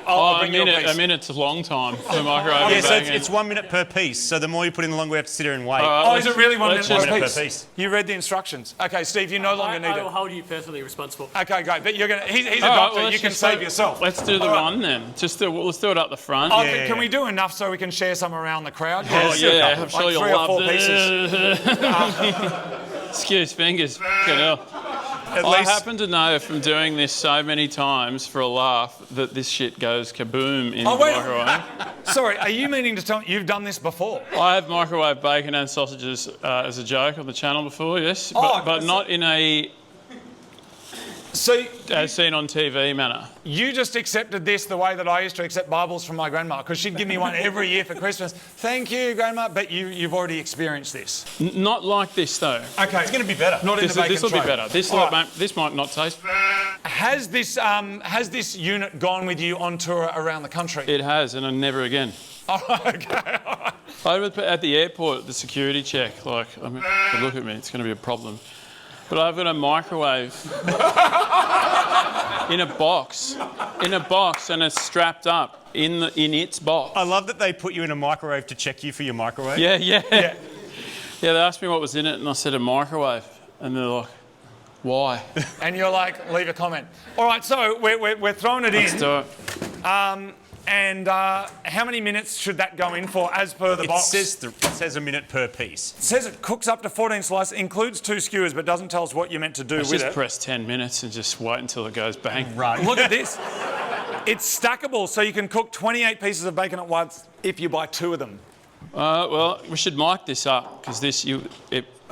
I'll bring you a piece. A minute's a long time for microwave Yeah, so bacon. it's 1 minute per piece. So the more you put in, the longer we have to sit here and wait. Oh, is it really 1 minute just- per per piece? piece. You read the instructions. Okay, Steve, you no longer need I will it. hold you personally responsible. Okay, great. But you're going to... He's a All right, doctor. well, You let's can just save do- yourself. Let's do the one then. Let's do it up the front. Oh, can we do enough so we can share some around the crowd? Oh, yeah, I'm sure Like you'll 3 or love 4 this. pieces. Excuse fingers. Fucking hell. I happen to know from doing this so many times for a laugh that this shit goes kaboom in the wait. microwave. Sorry, are you meaning to tell me you've done this before? I have microwave bacon and sausages as a joke on the channel before, yes, but not in a So as seen on TV manner. you just accepted this the way that I used to accept Bibles from my grandma, because she'd give me one every year for Christmas. Thank you, Grandma, but you've already experienced this. Not like this though. Okay, it's going to be better. Not in the bacon This will be tray. better. This, All right. this might not taste. Has this unit gone with you on tour around the country? It has, and never again. Oh, okay. All right. I was at the airport, the security check, like, I mean, look at me, it's going to be a problem. But I've got a microwave in a box, and it's strapped up in its box. I love that they put you in a microwave to check you for your microwave. Yeah. Yeah, they asked me what was in it, and I said a microwave, and they're like, why? And you're like, leave a comment. All right, so we're throwing it Let's in. do it. And how many minutes should that go in for as per the It box? says a minute per piece. It says it cooks up to 14 slices, includes 2 skewers, but doesn't tell us what you're meant to do with Just it. press 10 minutes and just wait until it goes bang. Right. Look at this. It's stackable, so you can cook 28 pieces of bacon at once if you buy 2 of them. Well, we should mic this up, because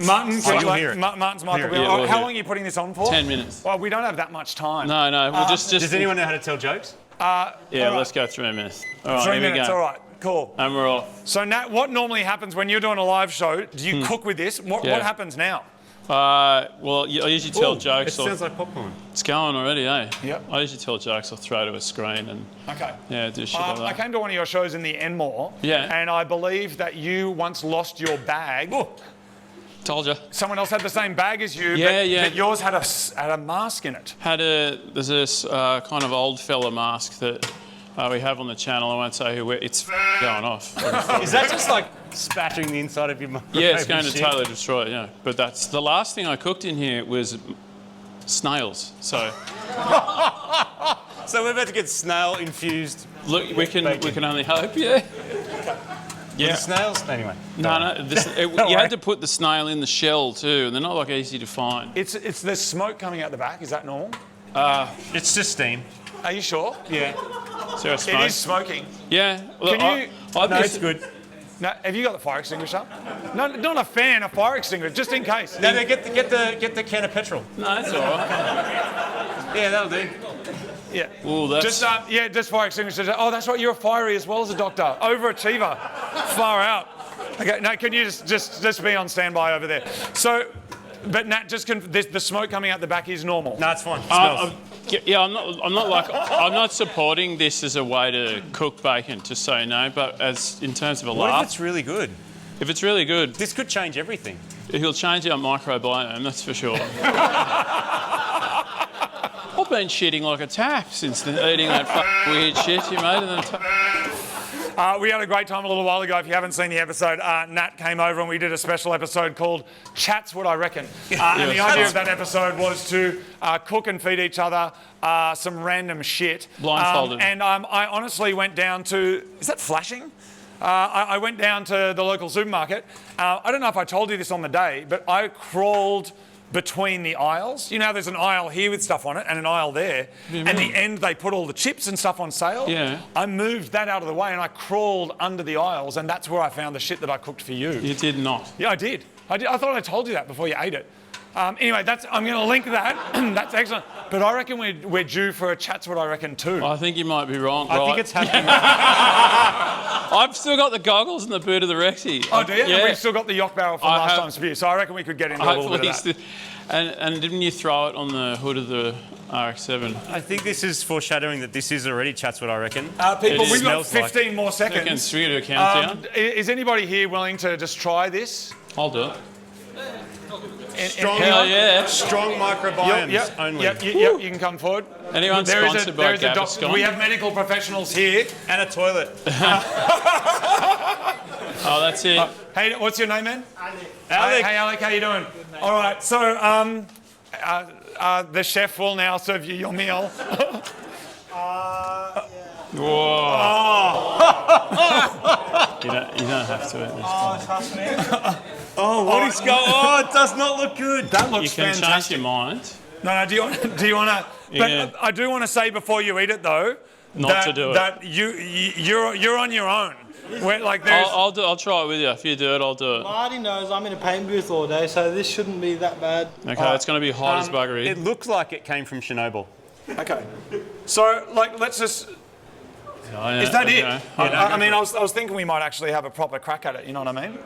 Martin, can you you'll hear it. Martin's mic. Yeah, we'll How hear long it. are you putting this on for? 10 minutes. Well, we don't have that much time. No, we'll just... Does anyone know how to tell jokes? Yeah, right. let's go 3 minutes. All right, 3 here we minutes, go. all right, cool. And we're off. So Nat, what normally happens when you're doing a live show, do you cook with this? What Yeah. happens now? Well, I usually tell It jokes. sounds like popcorn. It's going already, eh? Yep. I usually tell jokes. I'll throw to a screen and Okay. do shit like that. I came to one of your shows in the Enmore, Yeah. and I believe that you once lost your bag. Told you. Someone else had the same bag as you, Yeah. but yours had a mask in it. There's this kind of old fella mask that we have on the channel. I won't say who. It's going off. Is that just like spattering the inside of your microwave? Yeah, it's going to shit? totally destroy it. Yeah, but that's the last thing I cooked in here was snails. So So we're about to get snail infused. Look, we can only hope, yeah. Yeah. Snails? Anyway. No, you had to put the snail in the shell too, and they're not like easy to find. It's the smoke coming out the back. Is that normal? It's just steam. Are you sure? Yeah. So I It smoke. is smoking. Yeah. Look, Can you? No, it's good. Now, have you got the fire extinguisher? No, not a fan. A fire extinguisher, just in case. No, get the can of petrol. No, it's all right. Yeah, that'll do. Yeah. Oh, that's. Just fire extinguishers. Oh, that's right. You're a fiery as well as a doctor. Overachiever. Far out. Okay. No, can you just be on standby over there? So, but Nat, the smoke coming out the back is normal. No, it's fine. It smells. Yeah, I'm not supporting this as a way to cook bacon, just so you know. But as in terms of a What laugh, if it's really good? if it's really good, This could change everything. he'll change our microbiome. That's for sure. I've been shitting like a tap since eating that weird shit you made. We had a great time a little while ago. If you haven't seen the episode, Nat came over and we did a special episode called Chat's What I Reckon. And the idea of that episode was to cook and feed each other some random shit. Blindfolded. I honestly went down to, is that flashing? I went down to the local supermarket. I don't know if I told you this on the day, but I crawled between the aisles. You know, there's an aisle here with stuff on it and an aisle there. And the end, they put all the chips and stuff on sale. Yeah. I moved that out of the way and I crawled under the aisles, and that's where I found the shit that I cooked for you. You did not. Yeah, I did. I thought I told you that before you ate it. Anyway, I'm going to link that. That's excellent. But I reckon we're due for a Chat's What I Reckon too. I think you might be wrong. I think it's happening. I've still got the goggles and the boot of the Rexy. Oh, do you? Yeah. We've still got the Yock barrel from last time's view, so I reckon we could get into a little bit of that. And didn't you throw it on the hood of the RX-7? I think this is foreshadowing that this is already Chat's What I Reckon. People, It we've got smells 15 more seconds. Should we do a countdown? Is anybody here willing to just try this? I'll do it. Strong, Hell yeah. strong microbiomes Yep, only. Yep, you can come forward. Anyone sponsored by Gaviscon? We have medical professionals here. And a toilet. Oh, that's it. Hey, what's your name, man? Alec. Hey, Alec, how you doing? All right, so the chef will now serve you your meal. Whoa. You don't have to eat this. Trust me. What is going on? It does not look good. That You looks can fantastic. change your mind. No, do you want to? Yeah. But I do want to say before you eat it though, Not to do it. That you're on your own. Like there's. I'll try it with you. If you do it, I'll do it. Marty knows I'm in a paint booth all day, so this shouldn't be that bad. Okay, it's going to be hot as buggery. It looks like it came from Chernobyl. Okay. So let's just. Oh, yeah, Is that okay. it? I mean, I was thinking we might actually have a proper crack at it. You know what I mean?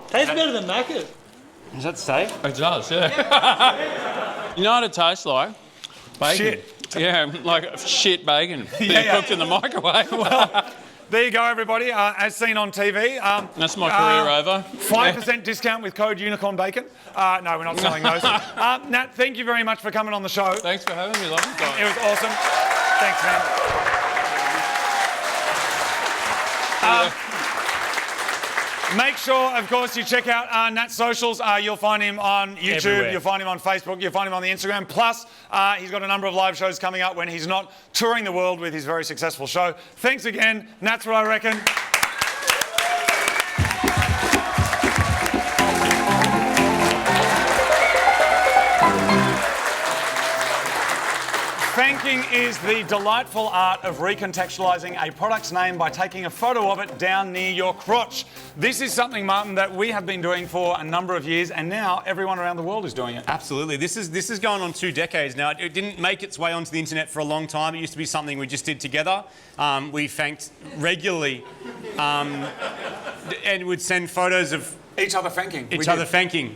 Tastes better than Macca's. Does that say? It does, yeah. You know what it tastes like? Bacon. Shit. Yeah, like shit bacon. Yeah. Cooked in the microwave. There you go, everybody. As seen on TV. That's my career over. 5% discount with code Unicorn Bacon. No, we're not selling those. Nat, thank you very much for coming on the show. Thanks for having me, love. It was awesome. Thanks, man. Make sure, of course, you check out Nat's socials. You'll find him on YouTube, Everywhere. you'll find him on Facebook, you'll find him on the Instagram. Plus, he's got a number of live shows coming up when he's not touring the world with his very successful show. Thanks again. Nat's What I Reckon. Fanking is the delightful art of recontextualising a product's name by taking a photo of it down near your crotch. This is something, Martin, that we have been doing for a number of years, and now everyone around the world is doing it. Absolutely. This is going on 2 decades now. It didn't make its way onto the internet for a long time. It used to be something we just did together. We fanked regularly and would send photos of Each other fanking. each other fanking,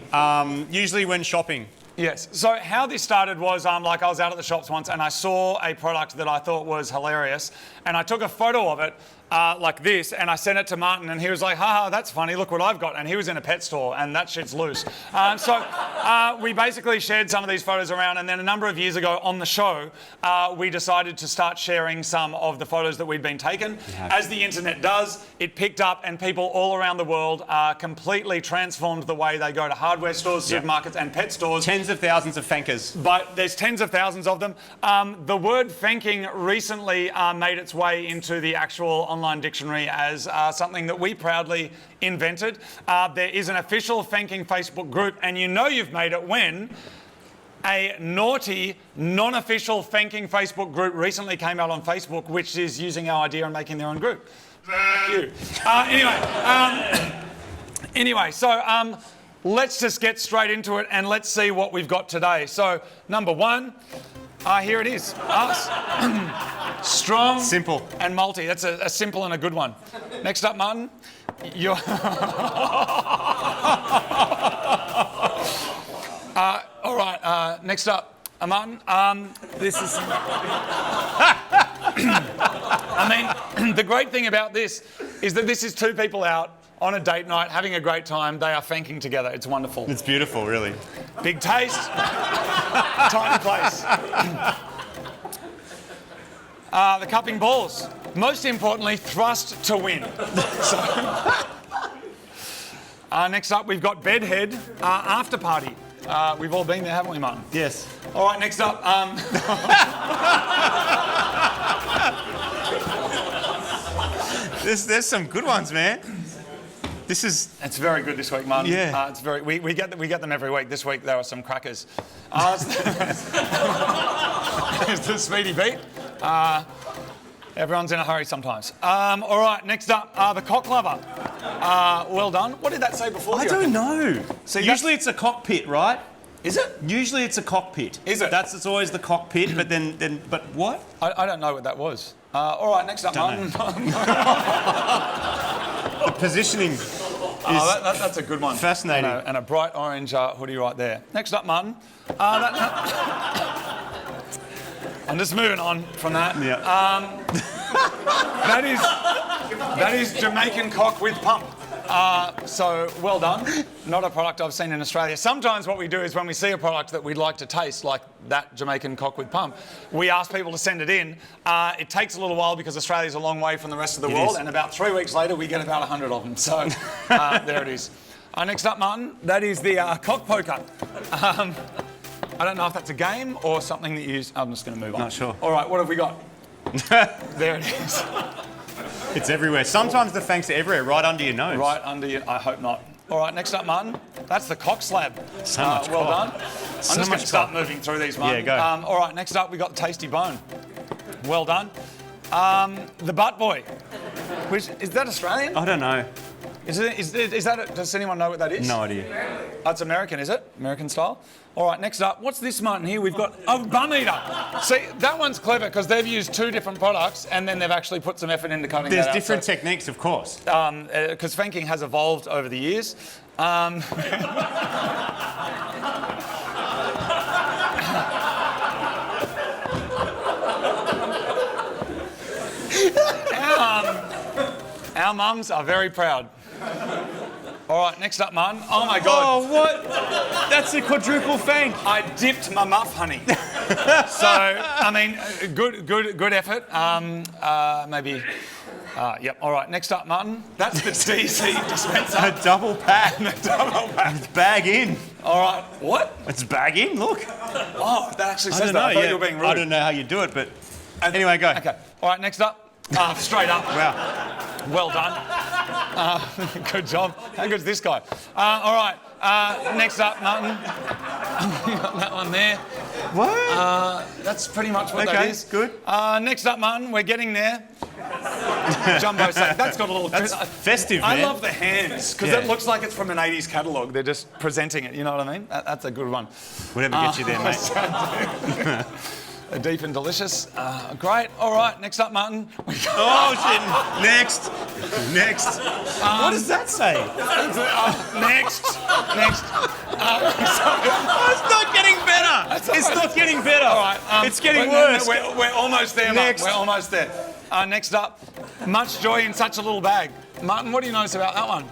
usually when shopping. Yes. So how this started was I was out at the shops once and I saw a product that I thought was hilarious, and I took a photo of it like this, and I sent it to Martin, and he was like, haha, that's funny, look what I've got. And he was in a pet store, and that shit's loose. So we basically shared some of these photos around, and then a number of years ago on the show, we decided to start sharing some of the photos that we'd been taken. As the internet does, it picked up, and people all around the world completely transformed the way they go to hardware stores, supermarkets, and pet stores. Tens tens of thousands of fankers. But there's tens of thousands of them. The word fanking recently made its way into the actual online dictionary as something that we proudly invented. There is an official Fanking Facebook group, and you know you've made it when a naughty, non-official Fanking Facebook group recently came out on Facebook, which is using our idea and making their own group. Thank you. Anyway, so let's just get straight into it and let's see what we've got today. So, number one, here it is. Us. Strong. Simple. And multi. That's a simple and a good one. Next up, Martin. You're... all right, next up, Martin. This is... I mean, the great thing about this is that this is two people out on a date night, having a great time. They are fanking together. It's wonderful. It's beautiful, really. Big taste, tiny place. The cupping balls. Most importantly, thrust to win. So, next up, we've got bedhead after party. We've all been there, haven't we, Martin? Yes. All right, next up. There's some good ones, man. It's very good this week, Martin. Yeah. It's very. We get them every week. This week there were some crackers. It's the speedy beat. Everyone's in a hurry sometimes. All right, next up, the cock lover. Well done. What did that say before? I don't know. So usually it's a cockpit, right? Is it? Usually it's a cockpit. Is it? It's always the cockpit, but but what? I don't know what that was. All right, next up, Martin. The positioning is that's a good one. fascinating. And a bright orange hoodie right there. Next up, Martin. I'm just moving on from that. Yeah. That is Jamaican cock with pump. So well done. Not a product I've seen in Australia. Sometimes what we do is when we see a product that we'd like to taste, like that Jamaican cock with pump, we ask people to send it in. It takes a little while because Australia's a long way from the rest of the world, and about 3 weeks later we get about 100 of them. So there it is. Next up, Martin, that is the cock poker. I don't know if that's a game or something that you use. I'm just going to move on. Not sure. All right, what have we got? There it is. It's everywhere. Sometimes the fangs are everywhere, right under your nose. Right under your... I hope not. All right, next up, Martin. That's the cock slab. So much well cock. done. I'm just going to start moving through these, Martin. Yeah, go. All right, next up, we got the tasty bone. Well done. The butt boy. Which, is that Australian? I don't know. Is that? Does anyone know what that is? No idea. Oh, it's American, is it? American style? All right, next up, what's this, Martin, here? We've got a bun eater. See, that one's clever because they've used two different products and then they've actually put some effort into cutting There's that out. different techniques, of course. Because Fanking has evolved over the years. Our mums are very proud. All right, next up, Martin. Oh my God. Oh, what? That's a quadruple fang. I dipped my muff, honey. So, I mean, good effort. Maybe. Yep. All right. Next up, Martin. That's the DC dispenser. A double pack. Double pack. It's bag in. All right. What? It's bag in. Look. Oh, that actually says I don't that. know. I thought you were being rude. I don't know how you do it, but anyway, go. Okay. All right. Next up. Straight up. Wow. Well done. Good job. How good's this guy? All right. Next up, Martin. You got that one there. What? That's pretty much what that is. Good. Next up, Martin. We're getting there. Jumbo sack. That's got a little... That's festive, man. I love the hands because it looks like it's from an 80s catalogue. They're just presenting it. You know what I mean? That's a good one. Whatever gets you there, mate. Deep and delicious. Great. All right. Next up, Martin. Oh, shit. Next. What does that say? Next. It's not getting better. It's not getting better. All right. It's getting worse. We're almost there, Next. Martin. We're almost there. Next up, much joy in such a little bag. Martin, what do you notice about that one?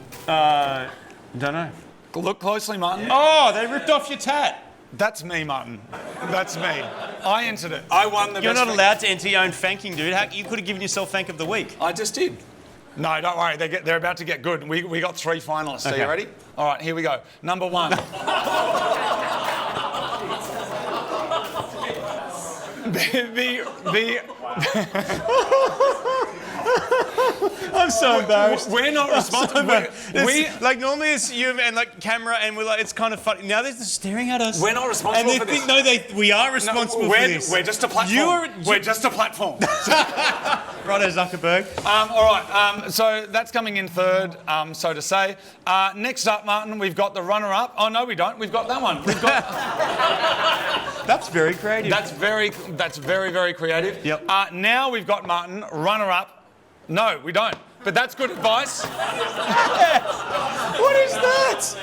Don't know. Look closely, Martin. Oh, they ripped off your tat. That's me, Martin. That's me. I entered it. I won the You're best not allowed to enter your own fanking, dude. You could have given yourself Fank of the Week. I just did. No, don't worry. They're about to get good. We got 3 finalists. Okay. Are you ready? All right, here we go. Number 1. I'm so embarrassed. We're not responsible. We like normally it's you and like camera, and we're like it's kind of funny. Now they're just staring at us. We're not responsible and for they this. think we are responsible for this. We're just a platform. We're just a platform. Righto, Zuckerberg. All right. So that's coming in third, so to say. Next up, Martin, we've got the runner-up. Oh no, we don't. We've got that one. We've got. That's very creative. That's very, very creative. Yep. Now we've got Martin, runner-up. No, we don't. But that's good advice. What is that?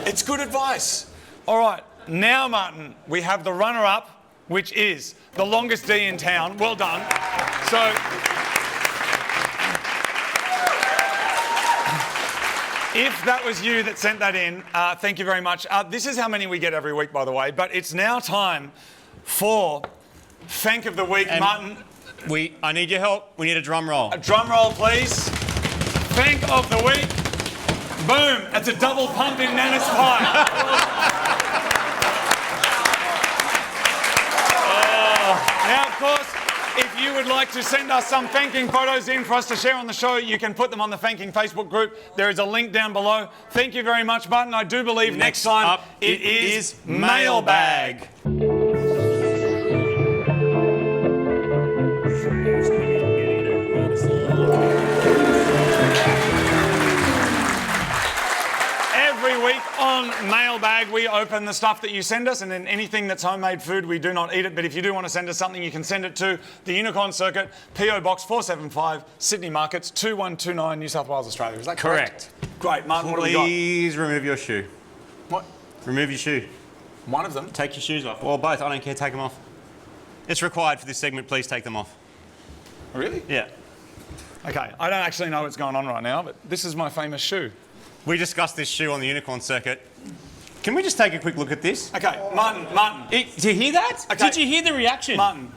It's good advice. All right. Now, Martin, we have the runner-up, which is the longest D in town. Well done. So, if that was you that sent that in, thank you very much. This is how many we get every week, by the way. But it's now time for Fank of the Week. And Martin. I need your help. We need a drum roll. A drum roll, please. Fank of the Week. Boom. That's a double pump in Nana's pie. Now, of course, if you would like to send us some Fanking photos in for us to share on the show, you can put them on the Fanking Facebook group. There is a link down below. Thank you very much, Martin. I do believe next time up, it is mailbag. Every week on Mailbag, we open the stuff that you send us, and then anything that's homemade food, we do not eat it. But if you do want to send us something, you can send it to the Unicorn Circuit, PO Box 475, Sydney Markets, 2129, New South Wales, Australia. Is that correct? Great. Martin, what have we got? Please remove your shoe. What? Remove your shoe. One of them? Take your shoes off. Or both. I don't care. Take them off. It's required for this segment. Please take them off. Really? Yeah. Okay. I don't actually know what's going on right now, but this is my famous shoe. We discussed this shoe on the Unicorn Circuit. Can we just take a quick look at this? Okay, Martin. Did you hear that? Okay. Did you hear the reaction? Martin,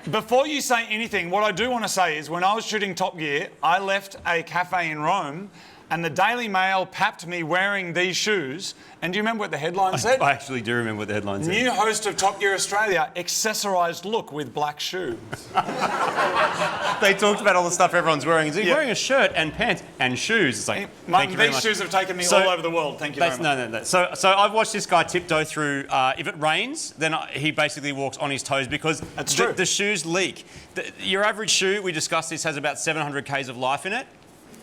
before you say anything, what I do want to say is when I was shooting Top Gear, I left a cafe in Rome and the Daily Mail papped me wearing these shoes. And do you remember what the headline said? I actually do remember what the headline said. New host of Top Gear Australia, accessorised look with black shoes. They talked about all the stuff everyone's wearing. Is he wearing a shirt and pants and shoes? It's like, Martin, these shoes have taken me all over the world. Thank you very much. No. So I've watched this guy tiptoe through. If it rains, then he basically walks on his toes because the shoes leak. Your average shoe, we discussed this, has about 700 Ks of life in it.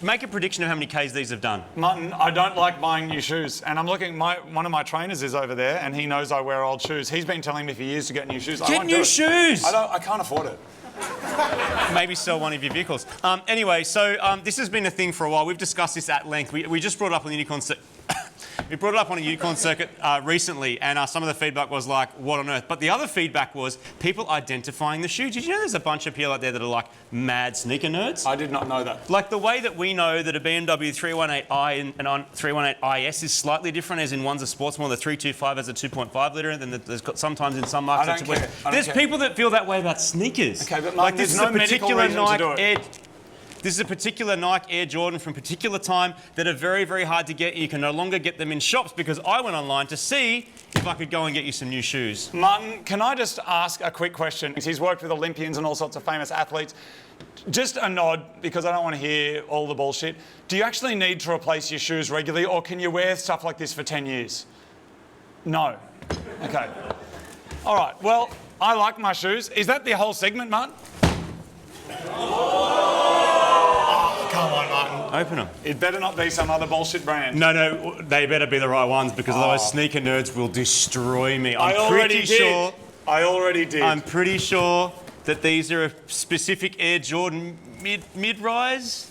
Make a prediction of how many Ks these have done. Martin, I don't like buying new shoes. And I'm looking, one of my trainers is over there and he knows I wear old shoes. He's been telling me for years to get new shoes. Get new shoes! I can't afford it. Maybe sell one of your vehicles. Anyway, so this has been a thing for a while. We've discussed this at length. We just brought it up on the Unicorn Circuit. We brought it up on a Unicorn Circuit recently, and some of the feedback was like, what on earth? But the other feedback was people identifying the shoe. Did you know there's a bunch of people out there that are like mad sneaker nerds? I did not know that. Like the way that we know that a BMW 318i and 318IS is slightly different, as in one's a sports model, the 325 has a 2.5 litre, and then there's got sometimes in some markets. There's people that feel that way about sneakers. Okay, but Martin, like this there's no medical reason to do it. This is a particular Nike Air Jordan from a particular time that are very, very hard to get. You can no longer get them in shops because I went online to see if I could go and get you some new shoes. Martin, can I just ask a quick question? He's worked with Olympians and all sorts of famous athletes. Just a nod, because I don't want to hear all the bullshit. Do you actually need to replace your shoes regularly, or can you wear stuff like this for 10 years? No. Okay. All right, well, I like my shoes. Is that the whole segment, Martin? Come on, Martin. Open them. It better not be some other bullshit brand. No, they better be the right ones because otherwise sneaker nerds will destroy me. I already did. I'm pretty sure that these are a specific Air Jordan mid-rise.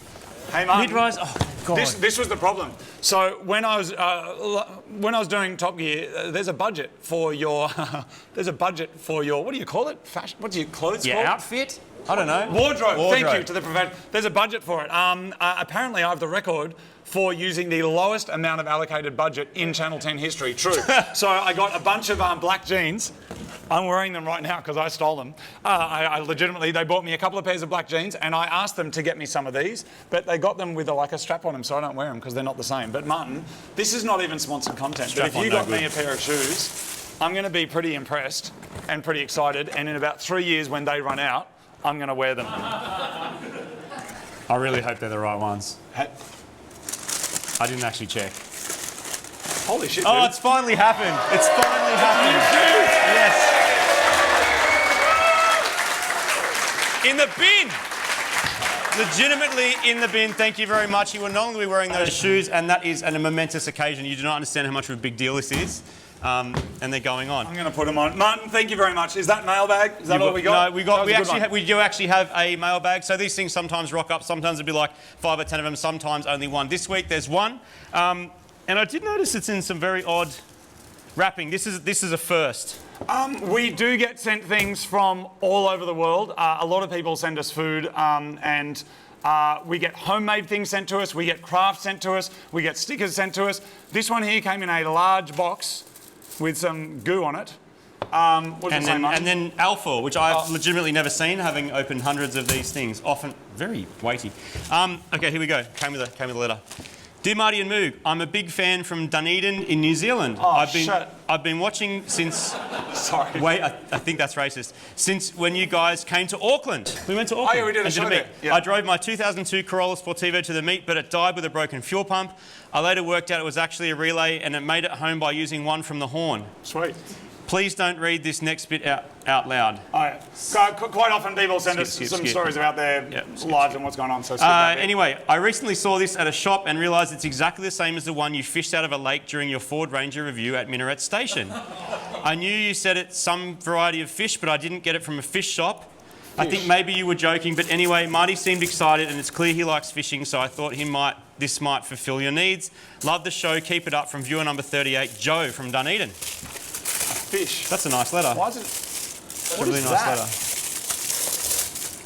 Hey, Martin. Mid-rise. Oh God. This was the problem. So when I was doing Top Gear, there's a budget for your what do you call it? Fashion? What do you clothes your called? outfit? I don't know. Wardrobe. Thank you to the professional. There's a budget for it. Apparently, I have the record for using the lowest amount of allocated budget in Channel 10 history. True. So I got a bunch of black jeans. I'm wearing them right now because I stole them. I legitimately, they bought me a couple of pairs of black jeans and I asked them to get me some of these, but they got them with like a strap on them, so I don't wear them because they're not the same. But Martin, this is not even sponsored content. But if you got me a pair of shoes, I'm going to be pretty impressed and pretty excited. And in about 3 years, when they run out, I'm going to wear them. I really hope they're the right ones. I didn't actually check. Holy shit, Oh, dude. it's finally happened. It's finally happened. Yes. In the bin. Legitimately in the bin. Thank you very much. You will not only be wearing those shoes, and that is a momentous occasion. You do not understand how much of a big deal this is. And they're going on. I'm going to put them on. Martin, thank you very much. Is that mailbag? Is that all we got? No, we do actually have a mailbag. So these things sometimes rock up. Sometimes it'll be like 5 or 10 of them. Sometimes only one. This week there's one. And I did notice it's in some very odd wrapping. This is a first. We do get sent things from all over the world. A lot of people send us food, and we get homemade things sent to us. We get craft sent to us. We get stickers sent to us. This one here came in a large box with some goo on it. And then Alpha, which I've legitimately never seen, having opened hundreds of these things, often very weighty. Okay, here we go. Came with a letter. Dear Marty and Moog, I'm a big fan from Dunedin in New Zealand. I've been watching since... Sorry. Wait, I think that's racist. Since when you guys came to Auckland. We went to Auckland. Oh, yeah, we did a show there. Yeah. I drove my 2002 Corolla Sportivo to the meet, but it died with a broken fuel pump. I later worked out it was actually a relay, and it made it home by using one from the horn. Sweet. Please don't read this next bit out loud. Quite often people send us some stories about their lives and what's going on. So anyway, I recently saw this at a shop and realised it's exactly the same as the one you fished out of a lake during your Ford Ranger review at Minaret Station. I knew you said it's some variety of fish, but I didn't get it from a fish shop. I think maybe you were joking, but anyway, Marty seemed excited and it's clear he likes fishing, so I thought this might fulfil your needs. Love the show, keep it up. From viewer number 38, Joe from Dunedin. Fish. That's a nice letter. Why is it? It's a really nice letter.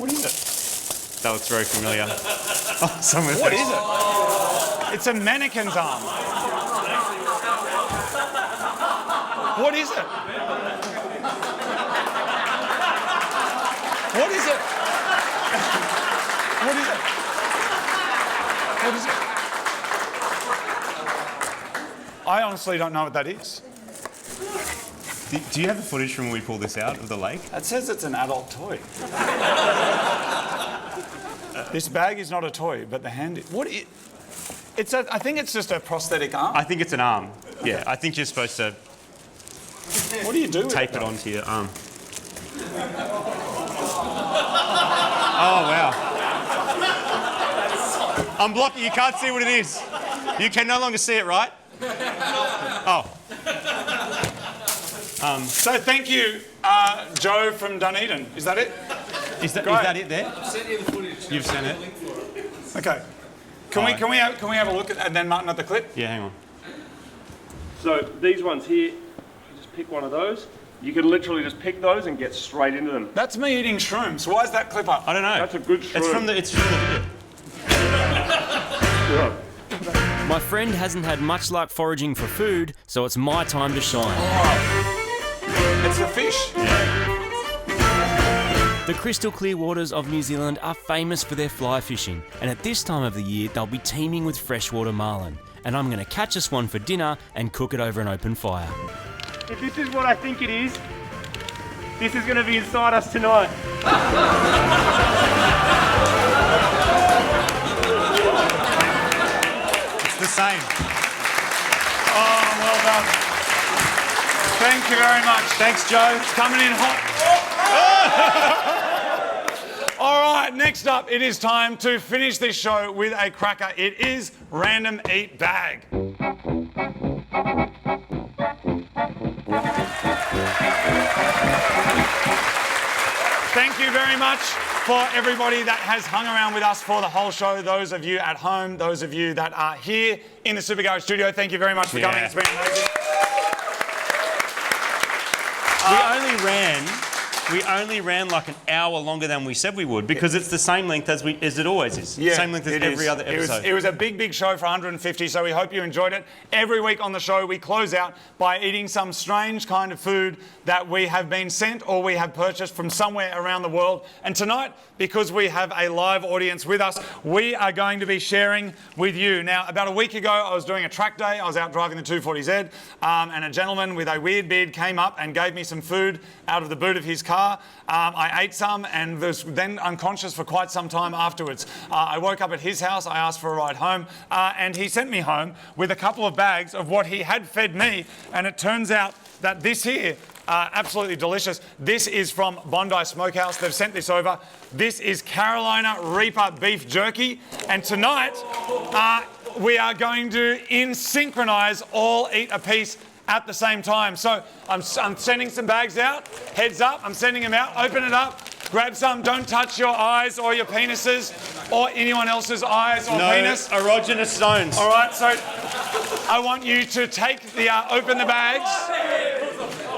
What is it? That looks very familiar. What is it? It's a mannequin's arm. What is it? What is it? What is it? What is it? I honestly don't know what that is. Do you have the footage from when we pulled this out of the lake? It says it's an adult toy. This bag is not a toy, but the hand is. What is... I think it's just a prosthetic arm. I think it's an arm. Yeah, I think you're supposed to... What do you do with tape it onto your arm. Oh, wow. I'm blocking. You can't see what it is. You can no longer see it, right? Oh. So thank you, Joe from Dunedin. Is that it? Is that it there? I've sent you the footage. You've sent it? Okay. Can we have a look at and then Martin at the clip? Yeah, hang on. So these ones here, you just pick one of those. You can literally just pick those and get straight into them. That's me eating shrooms. Why is that clip up? I don't know. That's a good shroom. It's from the video. My friend hasn't had much luck foraging for food, so it's my time to shine. Oh. It's a fish. The crystal clear waters of New Zealand are famous for their fly fishing, and at this time of the year they'll be teeming with freshwater marlin. And I'm going to catch us one for dinner and cook it over an open fire. If this is what I think it is, this is going to be inside us tonight. It's the same. Oh, well done. Thank you very much. Thanks, Joe. It's coming in hot. All right, next up, it is time to finish this show with a cracker. It is Random Eat Bag. Thank you very much for everybody that has hung around with us for the whole show. Those of you at home, those of you that are here in the Supergarage studio, thank you very much for coming. It's been amazing. we only ran like an hour longer than we said we would because it's the same length as it always is. Yeah, same length as every other episode. It was a big show for 150, so we hope you enjoyed it. Every week on the show, we close out by eating some strange kind of food that we have been sent or we have purchased from somewhere around the world. And tonight, because we have a live audience with us, we are going to be sharing with you. Now, about a week ago, I was doing a track day. I was out driving the 240Z, and a gentleman with a weird beard came up and gave me some food out of the boot of his car. I ate some and was then unconscious for quite some time afterwards. I woke up at his house, I asked for a ride home, and he sent me home with a couple of bags of what he had fed me, and it turns out that this here, absolutely delicious. This is from Bondi Smokehouse. They've sent this over. This is Carolina Reaper beef jerky, and tonight we are going to, in synchronise, all eat a piece at the same time. So I'm sending some bags out. Heads up, I'm sending them out. Open it up. Grab some. Don't touch your eyes or your penises or anyone else's eyes or penis. No erogenous zones. All right, so I want you to take the, open the bags.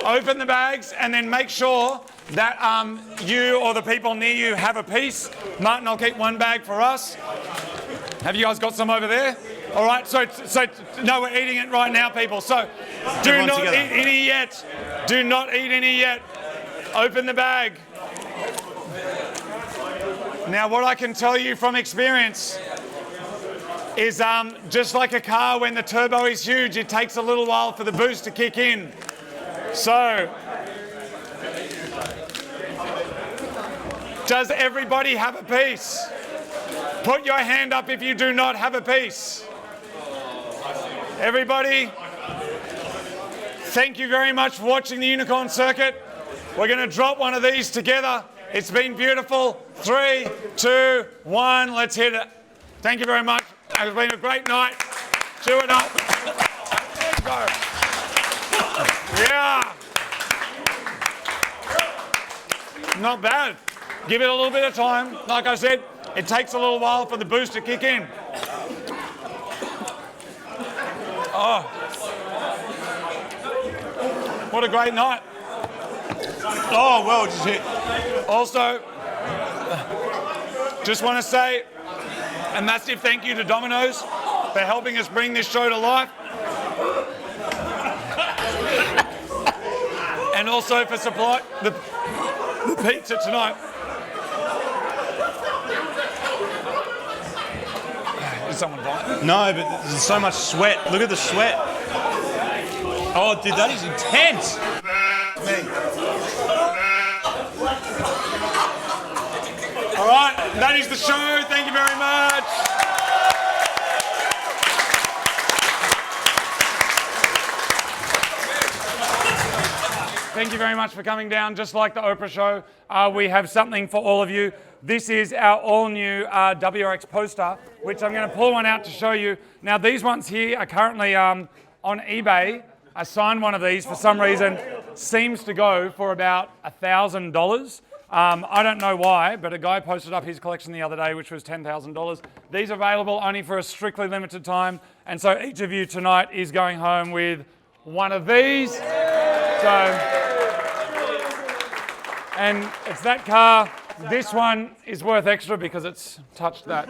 Open the bags and then make sure that you or the people near you have a piece. Martin, I'll keep one bag for us. Have you guys got some over there? All right, so no, we're eating it right now, people. So do not eat any yet. Do not eat any yet. Open the bag. Now, what I can tell you from experience is just like a car, when the turbo is huge, it takes a little while for the boost to kick in. So, does everybody have a piece? Put your hand up if you do not have a piece. Everybody, thank you very much for watching the Unicorn Circuit. We're going to drop one of these together. It's been beautiful. 3, 2, 1, let's hit it. Thank you very much. It's been a great night. Chew it up. Let's go. Yeah. Not bad. Give it a little bit of time. Like I said, it takes a little while for the boost to kick in. Oh. What a great night. Oh, well, just hit. Also, just want to say a massive thank you to Domino's for helping us bring this show to life. And also for supply the pizza tonight. Did someone vomit? No, but there's so much sweat. Look at the sweat. Oh, dude, that is intense. All right, that is the show. Thank you very much. Thank you very much for coming down. Just like the Oprah show, we have something for all of you. This is our all-new WRX poster, which I'm going to pull one out to show you. Now, these ones here are currently on eBay. I signed one of these for some reason. Seems to go for about $1,000. I don't know why, but a guy posted up his collection the other day, which was $10,000. These are available only for a strictly limited time. And so each of you tonight is going home with one of these. And it's that car. This one is worth extra because it's touched that.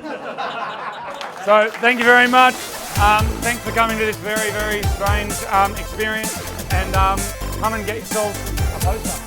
So thank you very much. Thanks for coming to this very, very strange experience. And come and get yourself a poster.